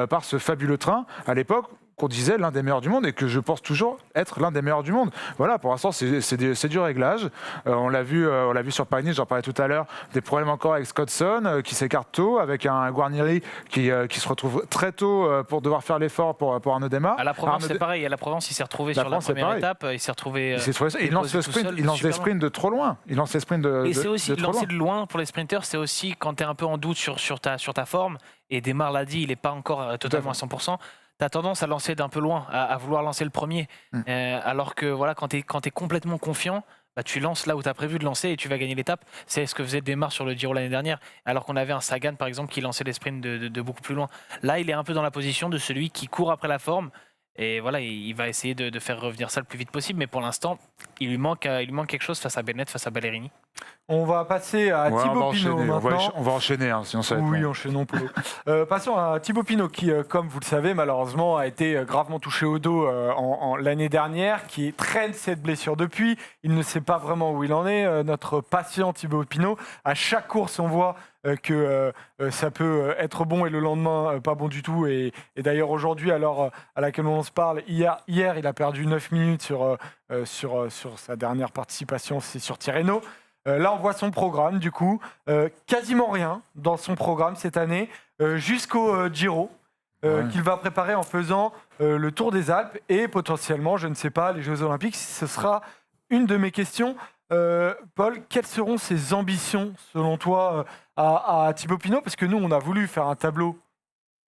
par ce fabuleux train à l'époque qu'on disait l'un des meilleurs du monde et que je pense toujours être l'un des meilleurs du monde. Voilà, pour l'instant, c'est du réglage. On l'a vu sur Paris-Nice, j'en parlais tout à l'heure, des problèmes encore avec Scottson qui s'écarte tôt, avec un Guarnieri qui se retrouve très tôt pour devoir faire l'effort pour Arnaud Démare. À la Provence, c'est pareil. À la Provence, il s'est retrouvé sur la première étape. Il s'est retrouvé. Il lance le sprint, il lance des sprints de trop loin. Il lance les sprints de Et c'est aussi trop lancer loin. de loin pour les sprinters, c'est aussi quand tu es un peu en doute sur ta forme. Et Démare l'a dit, il n'est pas encore totalement à 100%. Tu as tendance à lancer d'un peu loin, à vouloir lancer le premier. Alors que voilà, quand tu es complètement confiant, bah, tu lances là où tu as prévu de lancer et tu vas gagner l'étape. C'est ce que faisait Démare sur le Giro l'année dernière, alors qu'on avait un Sagan par exemple qui lançait des sprints de beaucoup plus loin. Là, il est un peu dans la position de celui qui court après la forme. Et voilà, il va essayer de faire revenir ça le plus vite possible. Mais pour l'instant, il lui manque quelque chose face à Bennett, face à Ballerini. On va passer à Ouais, Thibaut Pinot maintenant. on va enchaîner, hein, sinon ça va être Oui, long. enchaînons Polo. Passons à Thibaut Pinot qui, comme vous le savez, malheureusement a été gravement touché au dos l'année dernière, qui traîne cette blessure depuis. Il ne sait pas vraiment où il en est. Notre patient Thibaut Pinot, à chaque course, on voit que ça peut être bon et le lendemain pas bon du tout. Et d'ailleurs aujourd'hui, à l'heure à laquelle on se parle, hier il a perdu 9 minutes sur sa dernière participation, c'est sur Tirreno. Là, on voit son programme, du coup. Quasiment rien dans son programme cette année, jusqu'au Giro, qu'il va préparer en faisant le Tour des Alpes et potentiellement, je ne sais pas, les Jeux Olympiques. Ce sera une de mes questions. Paul, quelles seront ses ambitions, selon toi, à Thibaut Pinot? Parce que nous, on a voulu faire un tableau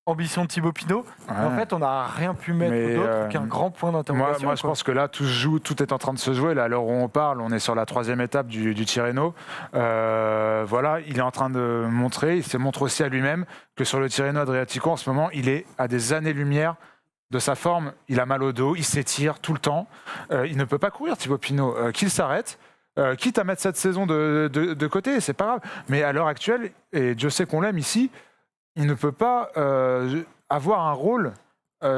ambition de Thibaut Pinot. Mais en fait, on n'a rien pu mettre d'autre qu'un grand point d'interrogation. Moi, je pense que là, tout se joue, tout est en train de se jouer. Là, à l'heure où on parle, on est sur la 3e étape du Tirreno. Voilà, il est en train de montrer, il se montre aussi à lui-même que sur le Tirreno Adriatico, en ce moment, il est à des années-lumière de sa forme. Il a mal au dos, il s'étire tout le temps. Il ne peut pas courir, Thibaut Pinot. Qu'il s'arrête. Quitte à mettre cette saison de côté, c'est pas grave. Mais à l'heure actuelle, et Dieu sait qu'on l'aime ici, il ne peut pas avoir un rôle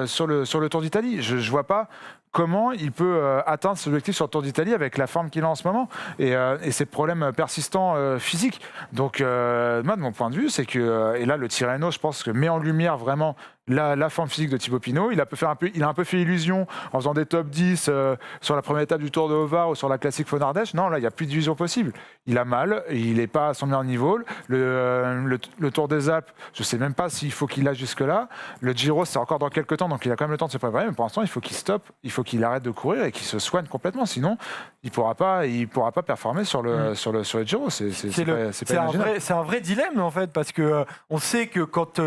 sur le Tour d'Italie. Je ne vois pas comment il peut atteindre ses objectifs sur le Tour d'Italie avec la forme qu'il a en ce moment et ses problèmes persistants physiques. Donc, moi, de mon point de vue, c'est que, et là, le Tirreno, je pense que met en lumière vraiment la forme physique de Thibaut Pinot. Il a un peu fait illusion en faisant des top 10 sur la première étape du Tour de Hova ou sur la classique Faune-Ardèche. Non, là, il n'y a plus d'illusion possible. Il a mal, il n'est pas à son meilleur niveau. Le Tour des Alpes, je ne sais même pas s'il faut qu'il aille jusque-là. Le Giro, c'est encore dans quelques temps, donc il a quand même le temps de se préparer. Mais pour l'instant, il faut qu'il stoppe. Il faut qu'il arrête de courir et qu'il se soigne complètement. Sinon, il pourra pas performer sur le Giro. C'est un vrai dilemme en fait, parce que on sait que quand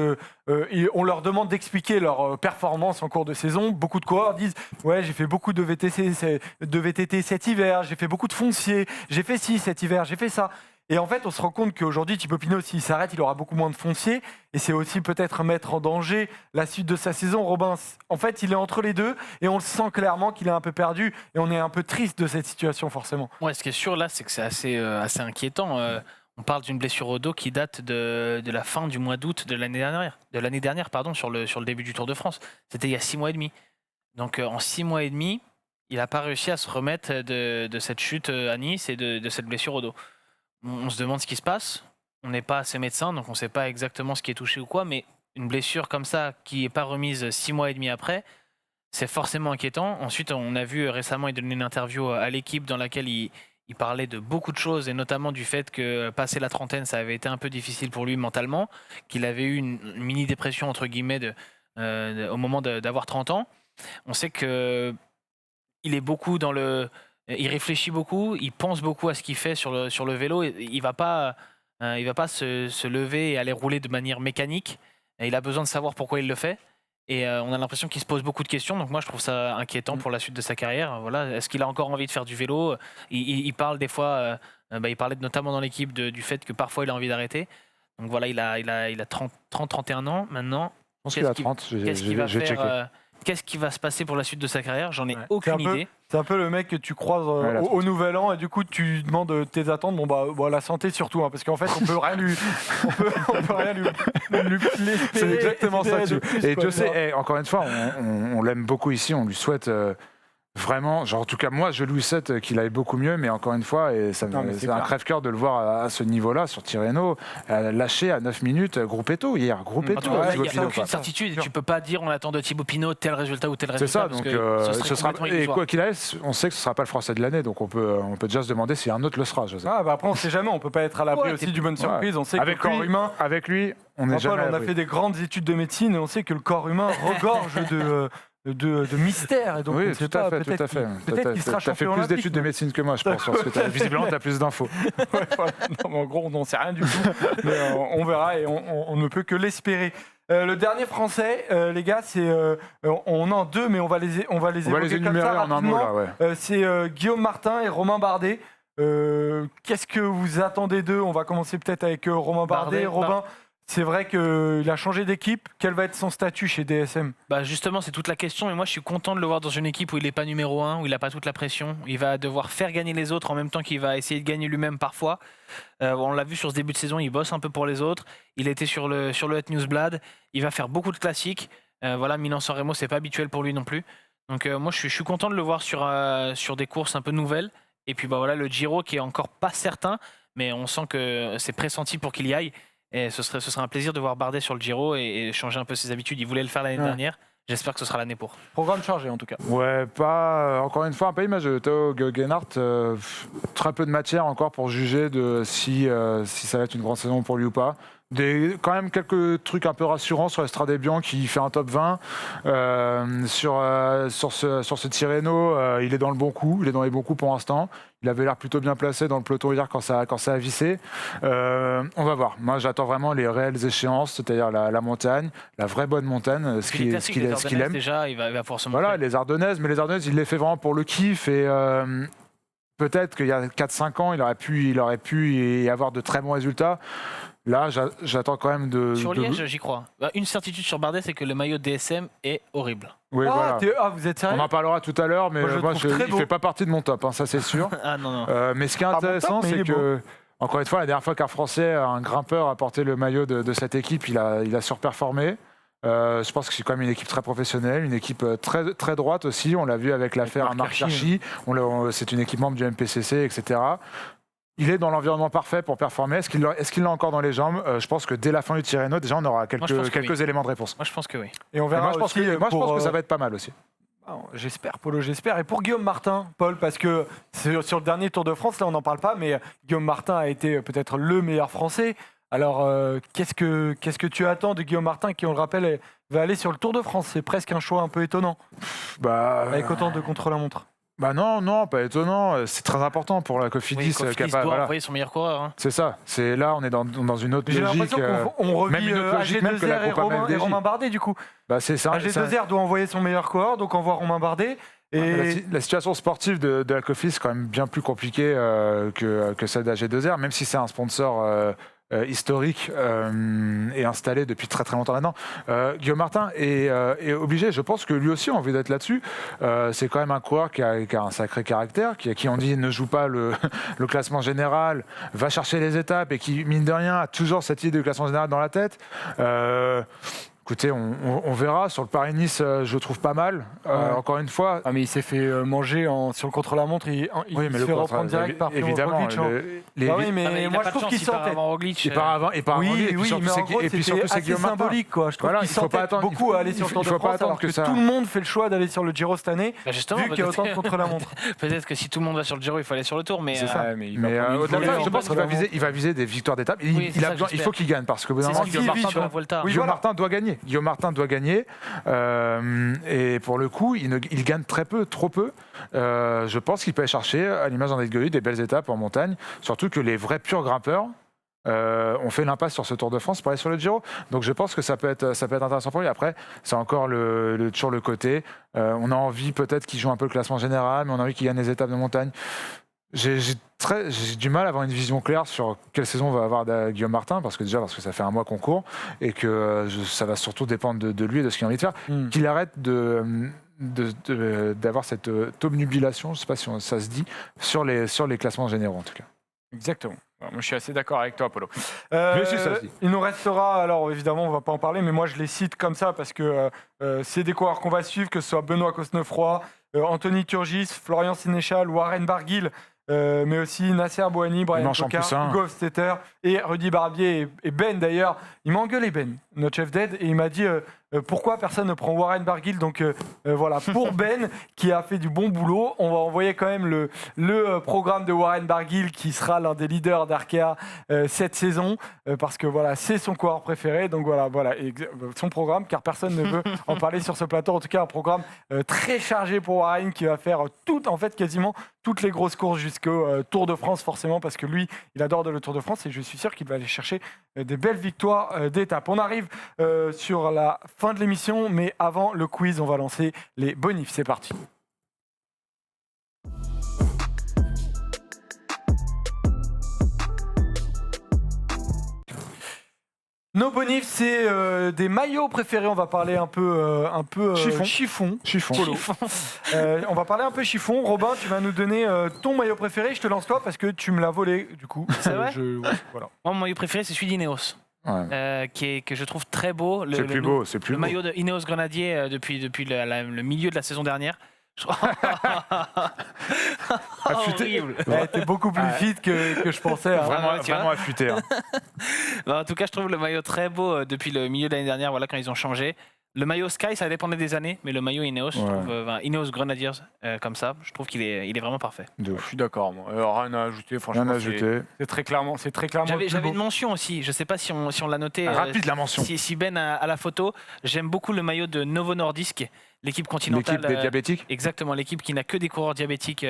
on leur demande d'expliquer leur performance en cours de saison, beaucoup de coureurs disent ouais, j'ai fait beaucoup de VTT cet hiver, j'ai fait beaucoup de foncier, j'ai fait ci cet hiver, j'ai fait ça. Et en fait, on se rend compte qu'aujourd'hui, Thibaut Pinot, s'il s'arrête, il aura beaucoup moins de foncier. Et c'est aussi peut-être mettre en danger la suite de sa saison. Robin, en fait, il est entre les deux. Et on le sent clairement qu'il est un peu perdu. Et on est un peu triste de cette situation, forcément. Ouais, ce qui est sûr, là, c'est que c'est assez inquiétant. On parle d'une blessure au dos qui date de la fin du mois d'août de l'année dernière, sur le début du Tour de France. C'était il y a 6 mois et demi. Donc, en 6 mois et demi, il n'a pas réussi à se remettre de cette chute à Nice et de cette blessure au dos. On se demande ce qui se passe. On n'est pas assez médecin, donc on ne sait pas exactement ce qui est touché ou quoi, mais une blessure comme ça qui n'est pas remise 6 mois et demi après, c'est forcément inquiétant. Ensuite, on a vu récemment, il donnait une interview à l'équipe dans laquelle il parlait de beaucoup de choses, et notamment du fait que passer la trentaine, ça avait été un peu difficile pour lui mentalement, qu'il avait eu une mini-dépression, entre guillemets, au moment d'avoir 30 ans. On sait qu'il est beaucoup dans le... Il réfléchit beaucoup, il pense beaucoup à ce qu'il fait sur le vélo. Il va pas se lever et aller rouler de manière mécanique. Il a besoin de savoir pourquoi il le fait. Et on a l'impression qu'il se pose beaucoup de questions. Donc moi, je trouve ça inquiétant pour la suite de sa carrière. Voilà. Est-ce qu'il a encore envie de faire du vélo ? Il parle des fois, il parlait notamment dans l'équipe du fait que parfois il a envie d'arrêter. Donc voilà, il a 30-31 ans maintenant. Je pense qu'il a 30, qu'est-ce qu'il va faire Qu'est-ce qui va se passer pour la suite de sa carrière ? J'en ai aucune idée. C'est un peu le mec que tu croises au Nouvel An, et du coup tu demandes tes attentes. Bon, la santé surtout, hein, parce qu'en fait on peut rien lui c'est exactement ça. Et je sais, encore une fois, on l'aime beaucoup ici, on lui souhaite vraiment, en tout cas moi je lui souhaite qu'il aille beaucoup mieux, mais encore une fois, c'est un crève-cœur de le voir à ce niveau-là sur Tirreno, lâché à 9 minutes Gruppetto hier. Il n'y a aucune certitude, tu peux pas dire on attend de Thibaut Pinot tel résultat ou tel résultat. C'est ça, donc ce sera, et quoi qu'il aille, on sait que ce ne sera pas le Français de l'année, donc on peut déjà se demander si un autre le sera. Après on ne sait jamais, on ne peut pas être à l'abri aussi d'une bonne surprise. On sait que le corps humain, avec lui, on n'est jamais. On a fait des grandes études de médecine et on sait que le corps humain regorge de mystère. Et donc, oui, tout à fait. Peut-être qu'il sera champion olympique. Tu as fait plus d'études de médecine que moi, je pense, parce que visiblement, tu as plus d'infos. Ouais, voilà. Non, mais en gros, on n'en sait rien du tout. Mais on verra et on ne peut que l'espérer. Le dernier Français, les gars, c'est on en deux, mais on va les évoquer comme ça rapidement. En un mot, là, ouais. C'est Guillaume Martin et Romain Bardet. Qu'est-ce que vous attendez d'eux ? On va commencer peut-être avec Romain Bardet. Robin, c'est vrai qu'il a changé d'équipe. Quel va être son statut chez DSM ? Justement, c'est toute la question. Et moi, je suis content de le voir dans une équipe où il n'est pas numéro 1, où il n'a pas toute la pression. Il va devoir faire gagner les autres en même temps qu'il va essayer de gagner lui-même parfois. On l'a vu sur ce début de saison, il bosse un peu pour les autres. Il était sur le Het Nieuwsblad. Il va faire beaucoup de classiques. Milan-San Remo, c'est pas habituel pour lui non plus. Donc moi, je suis content de le voir sur des courses un peu nouvelles. Et puis le Giro qui est encore pas certain, mais on sent que c'est pressenti pour qu'il y aille. Et ce serait un plaisir de voir Bardet sur le Giro et changer un peu ses habitudes. Il voulait le faire l'année dernière. J'espère que ce sera l'année pour. Programme chargé en tout cas. Ouais, encore une fois, un peu image de Tao Geoghenaert. Très peu de matière encore pour juger de si ça va être une grande saison pour lui ou pas. Quand même quelques trucs un peu rassurants sur Estrade Bianche qui fait un top 20. Sur ce Tirreno, il est dans le bon coup. Il est dans les bons coups pour l'instant. Il avait l'air plutôt bien placé dans le peloton hier quand ça a vissé. On va voir. Moi, j'attends vraiment les réelles échéances, c'est-à-dire la montagne, la vraie bonne montagne, ce qu'il aime. Déjà, il va pouvoir se montrer. Voilà, les Ardennaises, mais les Ardennaises, il les fait vraiment pour le kiff. Et peut-être qu'il y a 4-5 ans, il aurait pu y avoir de très bons résultats. Là, j'attends quand même de... Sur Liège, j'y crois. Une certitude sur Bardet, c'est que le maillot DSM est horrible. Oui, voilà. Vous êtes sérieux ? On en parlera tout à l'heure, mais moi, il ne fait pas partie de mon top, ça c'est sûr. Non. Mais ce qui est intéressant, c'est que, encore une fois, la dernière fois qu'un Français, un grimpeur, a porté le maillot de cette équipe, il a surperformé. Je pense que c'est quand même une équipe très professionnelle, une équipe très, très droite aussi. On l'a vu avec l'affaire Marc Hirschi. C'est une équipe membre du MPCC, etc. Il est dans l'environnement parfait pour performer. Est-ce qu'il l'a encore dans les jambes ? Je pense que dès la fin du Tirreno, déjà, on aura quelques éléments de réponse. Moi, je pense que oui. Et on verra. Moi, je pense que ça va être pas mal aussi. J'espère, Polo, j'espère. Et pour Guillaume Martin, Paul, parce que sur le dernier Tour de France, là, on n'en parle pas, mais Guillaume Martin a été peut-être le meilleur Français. Alors, qu'est-ce que tu attends de Guillaume Martin qui, on le rappelle, va aller sur le Tour de France? C'est presque un choix un peu étonnant, avec autant de contre-la-montre. Bah non, pas étonnant. C'est très important pour la Cofidis. Cofidis doit envoyer son meilleur coureur. Hein. C'est ça. C'est là, on est dans une autre J'ai logique. l'impression qu'on revit AG2R et Romain Bardet, du coup. Bah, c'est ça. AG2R doit envoyer son meilleur coureur, donc envoie Romain Bardet. Et la situation sportive de la Cofidis est quand même bien plus compliquée que celle d'AG2R, même si c'est un sponsor historique et installé depuis très très longtemps là-dedans. Guillaume Martin est obligé, je pense que lui aussi a envie d'être là-dessus. C'est quand même un coureur qui a un sacré caractère, qui on dit ne joue pas le classement général, va chercher les étapes et qui, mine de rien, a toujours cette idée de classement général dans la tête. Écoutez, on verra. Sur le Paris-Nice, je le trouve pas mal. Encore une fois. Ah, mais il s'est fait manger sur le contre-la-montre. Il se fait reprendre direct par évidemment. Oui, mais moi je trouve qu'il sortait. Il part avant. Oui, mais en gros, c'était assez symbolique, quoi. Je trouve qu'il s'entête beaucoup à aller sur le Tour de France, alors que tout le monde fait le choix d'aller sur le Giro cette année, vu qu'il y a autant de contre-la-montre. Peut-être que si tout le monde va sur le Giro, il faut aller sur le Tour, mais. C'est ça. Mais au-delà de ça, je pense qu'il va viser des victoires d'étape. Il faut qu'il gagne, parce que Guillaume Martin doit gagner. Guillaume Martin doit gagner et pour le coup il gagne très peu, trop peu. Je pense qu'il peut aller chercher, à l'image d'André Gueluc, des belles étapes en montagne, surtout que les vrais purs grimpeurs ont fait l'impasse sur ce Tour de France pour aller sur le Giro. Donc je pense que ça peut être intéressant pour lui. Après, c'est encore toujours le côté. On a envie peut-être qu'il joue un peu le classement général, mais on a envie qu'il gagne les étapes de montagne. J'ai du mal à avoir une vision claire sur quelle saison va avoir Guillaume Martin, parce que ça fait un mois qu'on court et que ça va surtout dépendre de lui et de ce qu'il a envie de faire. Qu'il arrête d'avoir cette obnubilation, je ne sais pas si ça se dit, sur les classements généraux en tout cas. Exactement. Alors, moi, je suis assez d'accord avec toi, Apollo. Ça se dit. Il nous restera, alors évidemment, on ne va pas en parler, mais moi je les cite comme ça parce que c'est des coureurs qu'on va suivre, que ce soit Benoît Cosnefroy, Anthony Turgis, Florian Sénéchal, Warren Barguil, mais aussi Nasser Bouhanni, Brian Cocard, Hugo Hofstetter et Rudy Barbier et Ben d'ailleurs. Il m'a engueulé, Ben, notre chef d'aide, et il m'a dit pourquoi personne ne prend Warren Barguil. Donc voilà, pour Ben qui a fait du bon boulot, on va envoyer quand même le programme de Warren Barguil qui sera l'un des leaders d'Arkea cette saison parce que voilà, c'est son coureur préféré. Donc voilà, son programme, car personne ne veut en parler sur ce plateau. En tout cas, un programme très chargé pour Warren qui va faire quasiment toutes les grosses courses jusqu'au Tour de France forcément, parce que lui, il adore le Tour de France et je suis sûr qu'il va aller chercher des belles victoires d'étape. On arrive sur la fin de l'émission, mais avant le quiz, on va lancer les bonifs. C'est parti. Nos bonifs, c'est des maillots préférés. On va parler un peu chiffon. On va parler un peu chiffon. Robin, tu vas nous donner ton maillot préféré. Je te lance toi parce que tu me l'as volé, du coup. C'est vrai voilà. Moi, mon maillot préféré, c'est celui d'Ineos. Ouais. Que je trouve très beau. C'est plus beau. Le maillot de Ineos Grenadier depuis le milieu de la saison dernière. Horrible. T'es beaucoup plus fit que je pensais. Hein. Vraiment affûté. Hein. En tout cas, je trouve le maillot très beau depuis le milieu de l'année dernière, voilà, quand ils ont changé. Le maillot Sky, ça dépendait des années, mais le maillot Ineos, je trouve, Ineos Grenadiers, comme ça, je trouve qu'il est vraiment parfait. Je suis d'accord, moi. Rien à ajouter, franchement. C'est très clairement. J'avais une mention aussi, je ne sais pas si on l'a noté. Rapide la mention. Si Ben a la photo, j'aime beaucoup le maillot de Novo Nordisk, l'équipe continentale. L'équipe des diabétiques. Exactement, l'équipe qui n'a que des coureurs diabétiques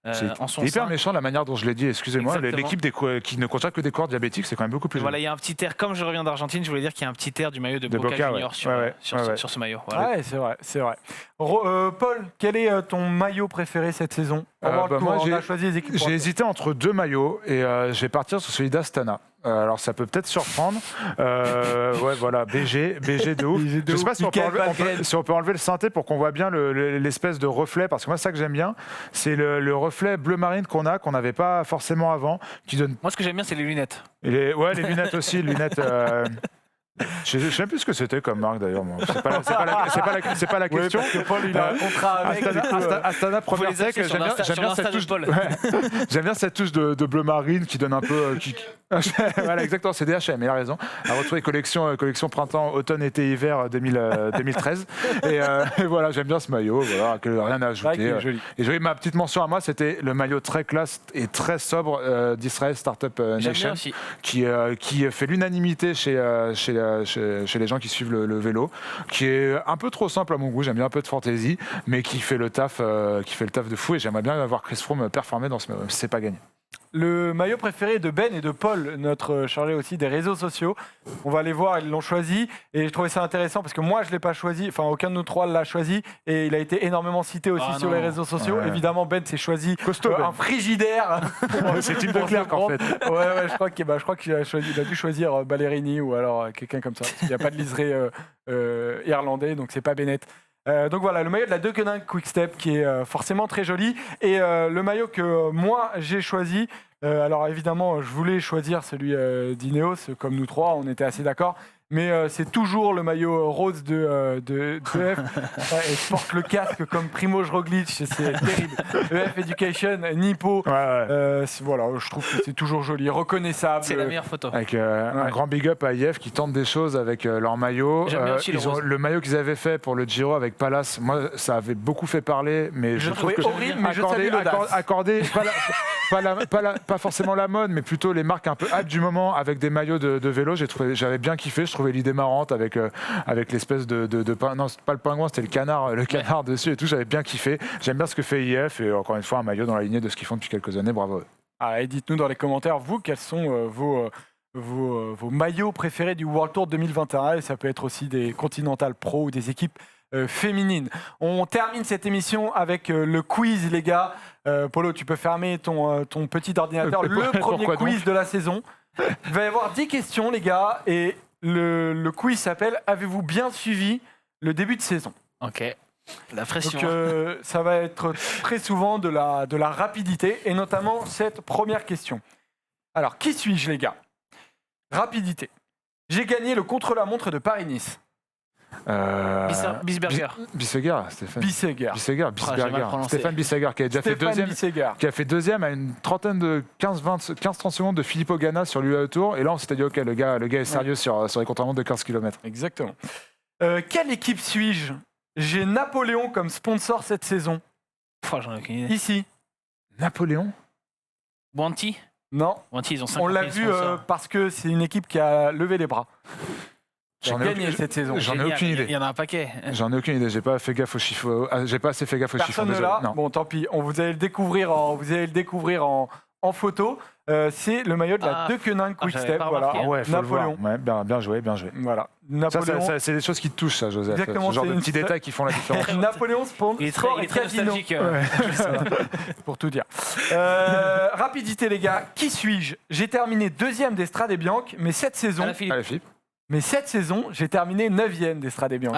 en son sein. C'est hyper méchant la manière dont je l'ai dit, excusez-moi. L'équipe qui ne contient que des coureurs diabétiques, c'est quand même beaucoup plus. Voilà, il y a un petit air, comme je reviens d'Argentine, je voulais dire qu'il y a un petit air du maillot de Boca Junior sur ce maillot. Voilà. Ouais, c'est vrai. Paul, quel est ton maillot préféré cette saison? Moi, on a choisi les équipes. J'ai hésité entre deux maillots et je vais partir sur celui d'Astana. Alors ça peut peut-être surprendre. BG de ouf. Je ne sais pas si on peut enlever le synthé pour qu'on voit bien l'espèce de reflet, parce que moi, c'est ça que j'aime bien. C'est le reflet bleu marine qu'on n'avait pas forcément avant. Qui donne... Moi, ce que j'aime bien, c'est les lunettes. Les lunettes aussi, lunettes... Je sais même plus ce que c'était comme marque d'ailleurs. Moi. C'est pas la question. Oui, parce que Paul, il a un contrat avec. Astana Premier Tech, j'aime bien cette touche. J'aime bien cette touche de bleu marine qui donne un peu. Voilà, exactement, c'est DHM, il a raison. À retrouver collection printemps, automne, été, hiver 2013. Et voilà, j'aime bien ce maillot. Voilà, rien à ajouter. Et j'ai ma petite mention à moi, c'était le maillot très classe et très sobre d'Israël Startup Nation, qui fait l'unanimité chez les gens qui suivent le vélo, qui est un peu trop simple à mon goût. J'aime bien un peu de fantaisie, mais qui fait le taf de fou. Et j'aimerais bien voir Chris Froome performer dans ce maillot, même si c'est pas gagné. Le maillot préféré de Ben et de Paul, notre chargé aussi des réseaux sociaux. On va aller voir, ils l'ont choisi. Et je trouvais ça intéressant parce que moi, je ne l'ai pas choisi. Enfin, aucun de nous trois l'a choisi. Et il a été énormément cité aussi sur les réseaux sociaux. Ouais. Évidemment, Ben s'est choisi un frigidaire. C'est Tim Leclerc en fait. Ouais, je crois qu'il a dû choisir Ballerini ou alors quelqu'un comme ça. Il n'y a pas de liseré irlandais, donc c'est pas Bennett. Donc voilà, le maillot de la Deceuninck Quick-Step qui est forcément très joli. Et le maillot que moi j'ai choisi, alors évidemment je voulais choisir celui d'Ineos, comme nous trois, on était assez d'accord. Mais c'est toujours le maillot rose de EF. Et je porte le casque comme Primož Roglic, c'est terrible. EF Education, Nippo. Voilà, je trouve que c'est toujours joli, reconnaissable. C'est la meilleure photo. Avec un grand big up à IF qui tente des choses avec leur maillot. Le maillot qu'ils avaient fait pour le Giro avec Palace, moi ça avait beaucoup fait parler, mais je trouve que horrible, mais accorder pas forcément la mode, mais plutôt les marques un peu hype du moment avec des maillots de vélo, j'avais bien kiffé. Je trouvais l'idée marrante avec l'espèce de non, c'est pas le pingouin, c'était le canard dessus et tout. J'avais bien kiffé. J'aime bien ce que fait IF et encore une fois un maillot dans la lignée de ce qu'ils font depuis quelques années. Bravo. Et dites-nous dans les commentaires, vous, quels sont vos maillots préférés du World Tour 2021. Et ça peut être aussi des Continental Pro ou des équipes féminines. On termine cette émission avec le quiz, les gars. Polo, tu peux fermer ton petit ordinateur. Le premier quiz de la saison. Il va y avoir 10 questions, les gars, et le quiz s'appelle « Avez-vous bien suivi le début de saison ?» Ok, la pression. Donc, ça va être très souvent de la rapidité, et notamment cette première question. Alors, qui suis-je, les gars? Rapidité. J'ai gagné le contre-la-montre de Paris-Nice. Bisberger. Bissegger, Stéphane. Bissegger. Stéphane Bissegger, qui a déjà fait deuxième à une trentaine de 15-30 secondes de Filippo Ganna sur l'UAE Tour. Et là, on s'était dit, ok, le gars est sérieux sur les contre-la-montre de 15 km. Exactement. Quelle équipe suis-je? J'ai Napoléon comme sponsor cette saison. J'en ai aucune idée. Ici. Napoléon? Wanty? Non. Wanty, ils ont 50 On l'a vu parce que c'est une équipe qui a levé les bras. J'en ai gagné cette saison. J'en ai aucune idée. Il y en a un paquet. J'en ai aucune idée. J'ai pas assez fait gaffe aux chiffres. Personne ne l'a. Bon, tant pis. Vous allez le découvrir en photo. C'est le maillot de la Deceuninck Quick-Step. Voilà. Napoléon. Ouais, bien joué. Voilà. Napoléon. Ça, c'est des choses qui te touchent, ça, Joseph. Exactement. Ce genre de petits détails qui font la différence. Napoléon sponsor. Il est très nostalgique. Pour tout dire. Rapidité, les gars. Qui suis-je? J'ai terminé 2e d'Estrade Bianche, mais cette saison. Mais cette saison, j'ai terminé 9e d'Estrade Bianche.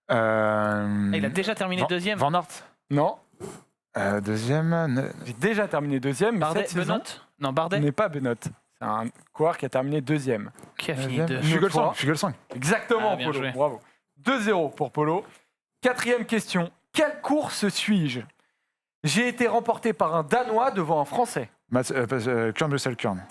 Il a déjà terminé 2e. Van Aert? Non. Deuxième. J'ai déjà terminé 2e, mais cette saison. Non, Bardet n'est pas Benoît. C'est un coureur qui a terminé 2e. Qui a fini 2? Fugelsang. Exactement, Polo. Joué. Bravo. 2-0 pour Polo. 4e question. Quelle course suis-je? J'ai été remporté par un Danois devant un Français. Kern Bruxelles Kern.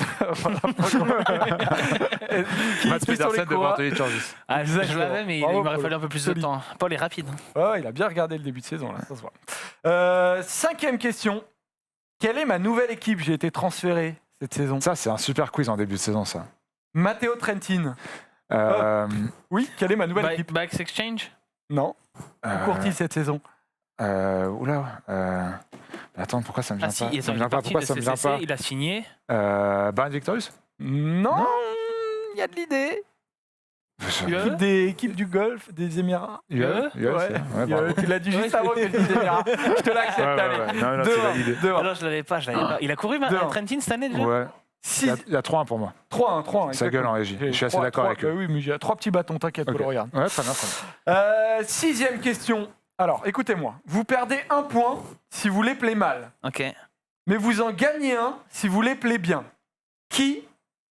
Mats Pedersen devant Anthony Turgis. Je l'avais, mais il m'aurait fallu un peu plus de temps. Paul est rapide. Il a bien regardé le début de saison, là, ça se voit. 5e question. Quelle est ma nouvelle équipe? J'ai été transféré cette saison. Ça, c'est un super quiz en début de saison, ça. Matteo Trentin. Oui, quelle est ma nouvelle équipe? Bikes Exchange? Non. Où court-il cette saison? Attends, pourquoi ça me vient pas? Pourquoi ça me vient pas? Il a signé. Bahrain Victorious? Non, il y a de l'idée. Équipe du Golfe, des Émirats. Tu l'as dit juste avant que je dise Émirats. Je te l'accepte, allez. Non, c'est validé. Alors, je l'avais pas. Il a couru Trentin cette année déjà? Ouais. Il y a 3-1 pour moi. 3-1. Ça gueule en régie. Je suis assez d'accord avec eux. Oui, mais j'ai 3 petits bâtons, t'inquiète, Paul, regarde. Ouais, très bien. 6e question. Alors, écoutez-moi. Vous perdez 1 point si vous les plaît mal. Ok. Mais vous en gagnez 1 si vous les plaît bien. Qui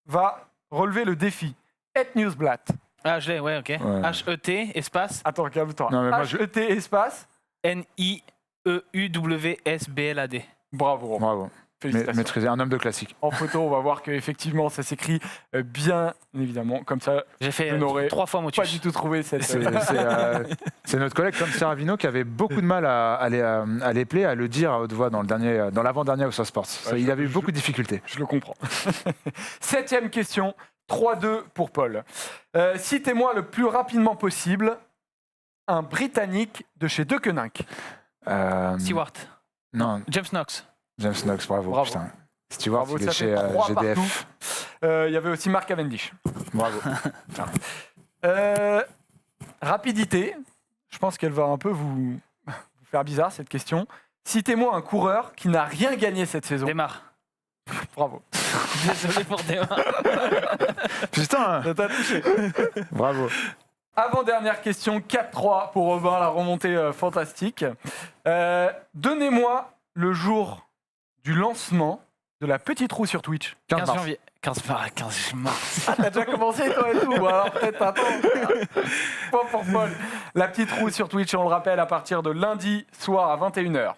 va relever le défi? Het Nieuwsblad. Ah, je l'ai, ouais, ok. H-E-T, espace, Attends, calme-toi. Non, mais moi, je- H-E-T espace. N-I-E-U-W-S-B-L-A-D. Bravo. Bravo. Félicitations. Maîtriser un homme de classique. En photo, on va voir qu'effectivement, ça s'écrit bien évidemment. Comme ça, J'ai fait Je n'aurais 3 fois pas Motus. du tout trouvé cette. C'est notre collègue Tom Serravino qui avait beaucoup de mal à les play, à le dire à haute voix dans l'avant-dernier House of Sports. Ouais, Il avait eu beaucoup de difficultés. Je le comprends. 7e question, 3-2 pour Paul. Citez-moi le plus rapidement possible un Britannique de chez Deceuninck. Stewart. Non, James Knox. James Knox, bravo. Bravo. Putain. Stewart, Bravo, il est ça chez fait 3 GDF. Il y avait aussi Mark Cavendish. Bravo. Rapidité, je pense qu'elle va un peu vous faire bizarre cette question. Citez-moi un coureur qui n'a rien gagné cette saison. Démarre. Bravo. Désolé pour Démarre. Putain, Ça t'a touché. bravo. Avant-dernière question, 4-3 pour Robin, la remontée fantastique. Donnez-moi le jour du lancement de la petite roue sur Twitch. 15 janvier. 15 mars. Ah, t'as déjà commencé toi et tout. Bon, alors peut-être attends. Pas pour Paul. La petite roue sur Twitch, on le rappelle, à partir de lundi soir à 21h.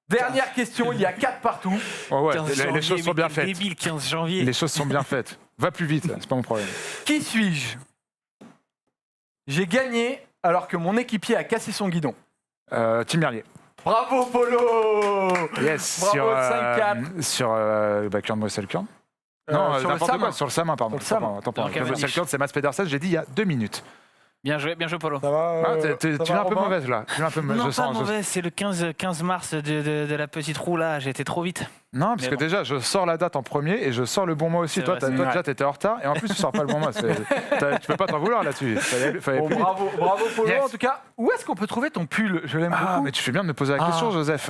Dernière question, il y a 4 partout. Oh ouais, 15 les janvier, choses sont mais bien quel faites. Débile, 15 janvier. Les choses sont bien faites. Va plus vite, c'est pas mon problème. Qui suis-je? J'ai gagné alors que mon équipier a cassé son guidon. Tim Merlier. Bravo Polo. Yes. Bravo, 5-4. Sur Kurt Russell-Kern. Non, sur le n'importe Sam. quoi, sur le Samin, pardon. Sur le Sam. Attends, Non, Kurt Cavendish. Russell-Kern, c'est Mats Pedersen, j'ai dit il y a 2 minutes. Bien joué Polo. Ça va Ah, tu es un peu Robin mauvaise là. Tu es un peu mauvaise, Non, je pas sens. mauvais, c'est le 15 mars de la petite roue là, j'ai été trop vite. Non, parce Mais que bon. déjà, je sors la date en premier et je sors le bon mois aussi. C'est Toi, vrai, c'est toi vrai. déjà, t'étais en retard et en plus, tu sors pas le bon mois. Tu peux pas t'en vouloir là-dessus. Fallait Bon, plus vite. bravo Polo. Yes. En tout cas, où est-ce qu'on peut trouver ton pull? Je l'aime Ah, beaucoup. mais tu fais bien de me poser la Ah. question, Joseph.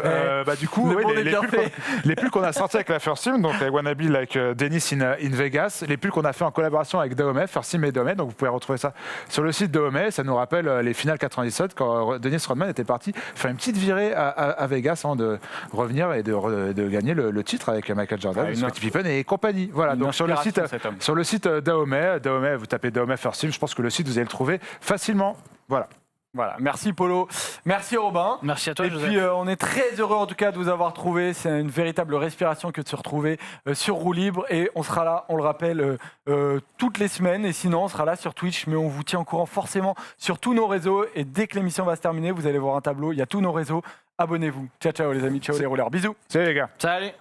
Du coup, Le ouais, monde est bien fait. les pulls qu'on a sortis avec la First Team, donc avec Wannabe, like Dennis in Vegas, les pulls qu'on a fait en collaboration avec Dahomey, First Team et Dahomey, donc vous pouvez retrouver ça sur le site Dahomey. Ça nous rappelle les finales 97 quand Dennis Rodman était parti faire une petite virée à Vegas avant de revenir et de gagner le titre avec Michael Jordan, Ah, une- Scottie Pippen et compagnie. Voilà, Une donc sur le inspiration, site. cet homme. Sur le site Dahomey, vous tapez Dahomey First Team, je pense que le site, vous allez le trouver facilement. Voilà. Voilà, merci Polo. Merci Robin. Merci à toi Et Joseph. puis on est très heureux en tout cas de vous avoir trouvé. C'est une véritable respiration que de se retrouver sur Roue Libre. Et on sera là, on le rappelle, toutes les semaines. Et sinon, on sera là sur Twitch. Mais on vous tient au courant forcément sur tous nos réseaux. Et dès que l'émission va se terminer, vous allez voir un tableau. Il y a tous nos réseaux. Abonnez-vous. Ciao, ciao les amis. Ciao les rouleurs. Bisous. Salut les gars. Salut.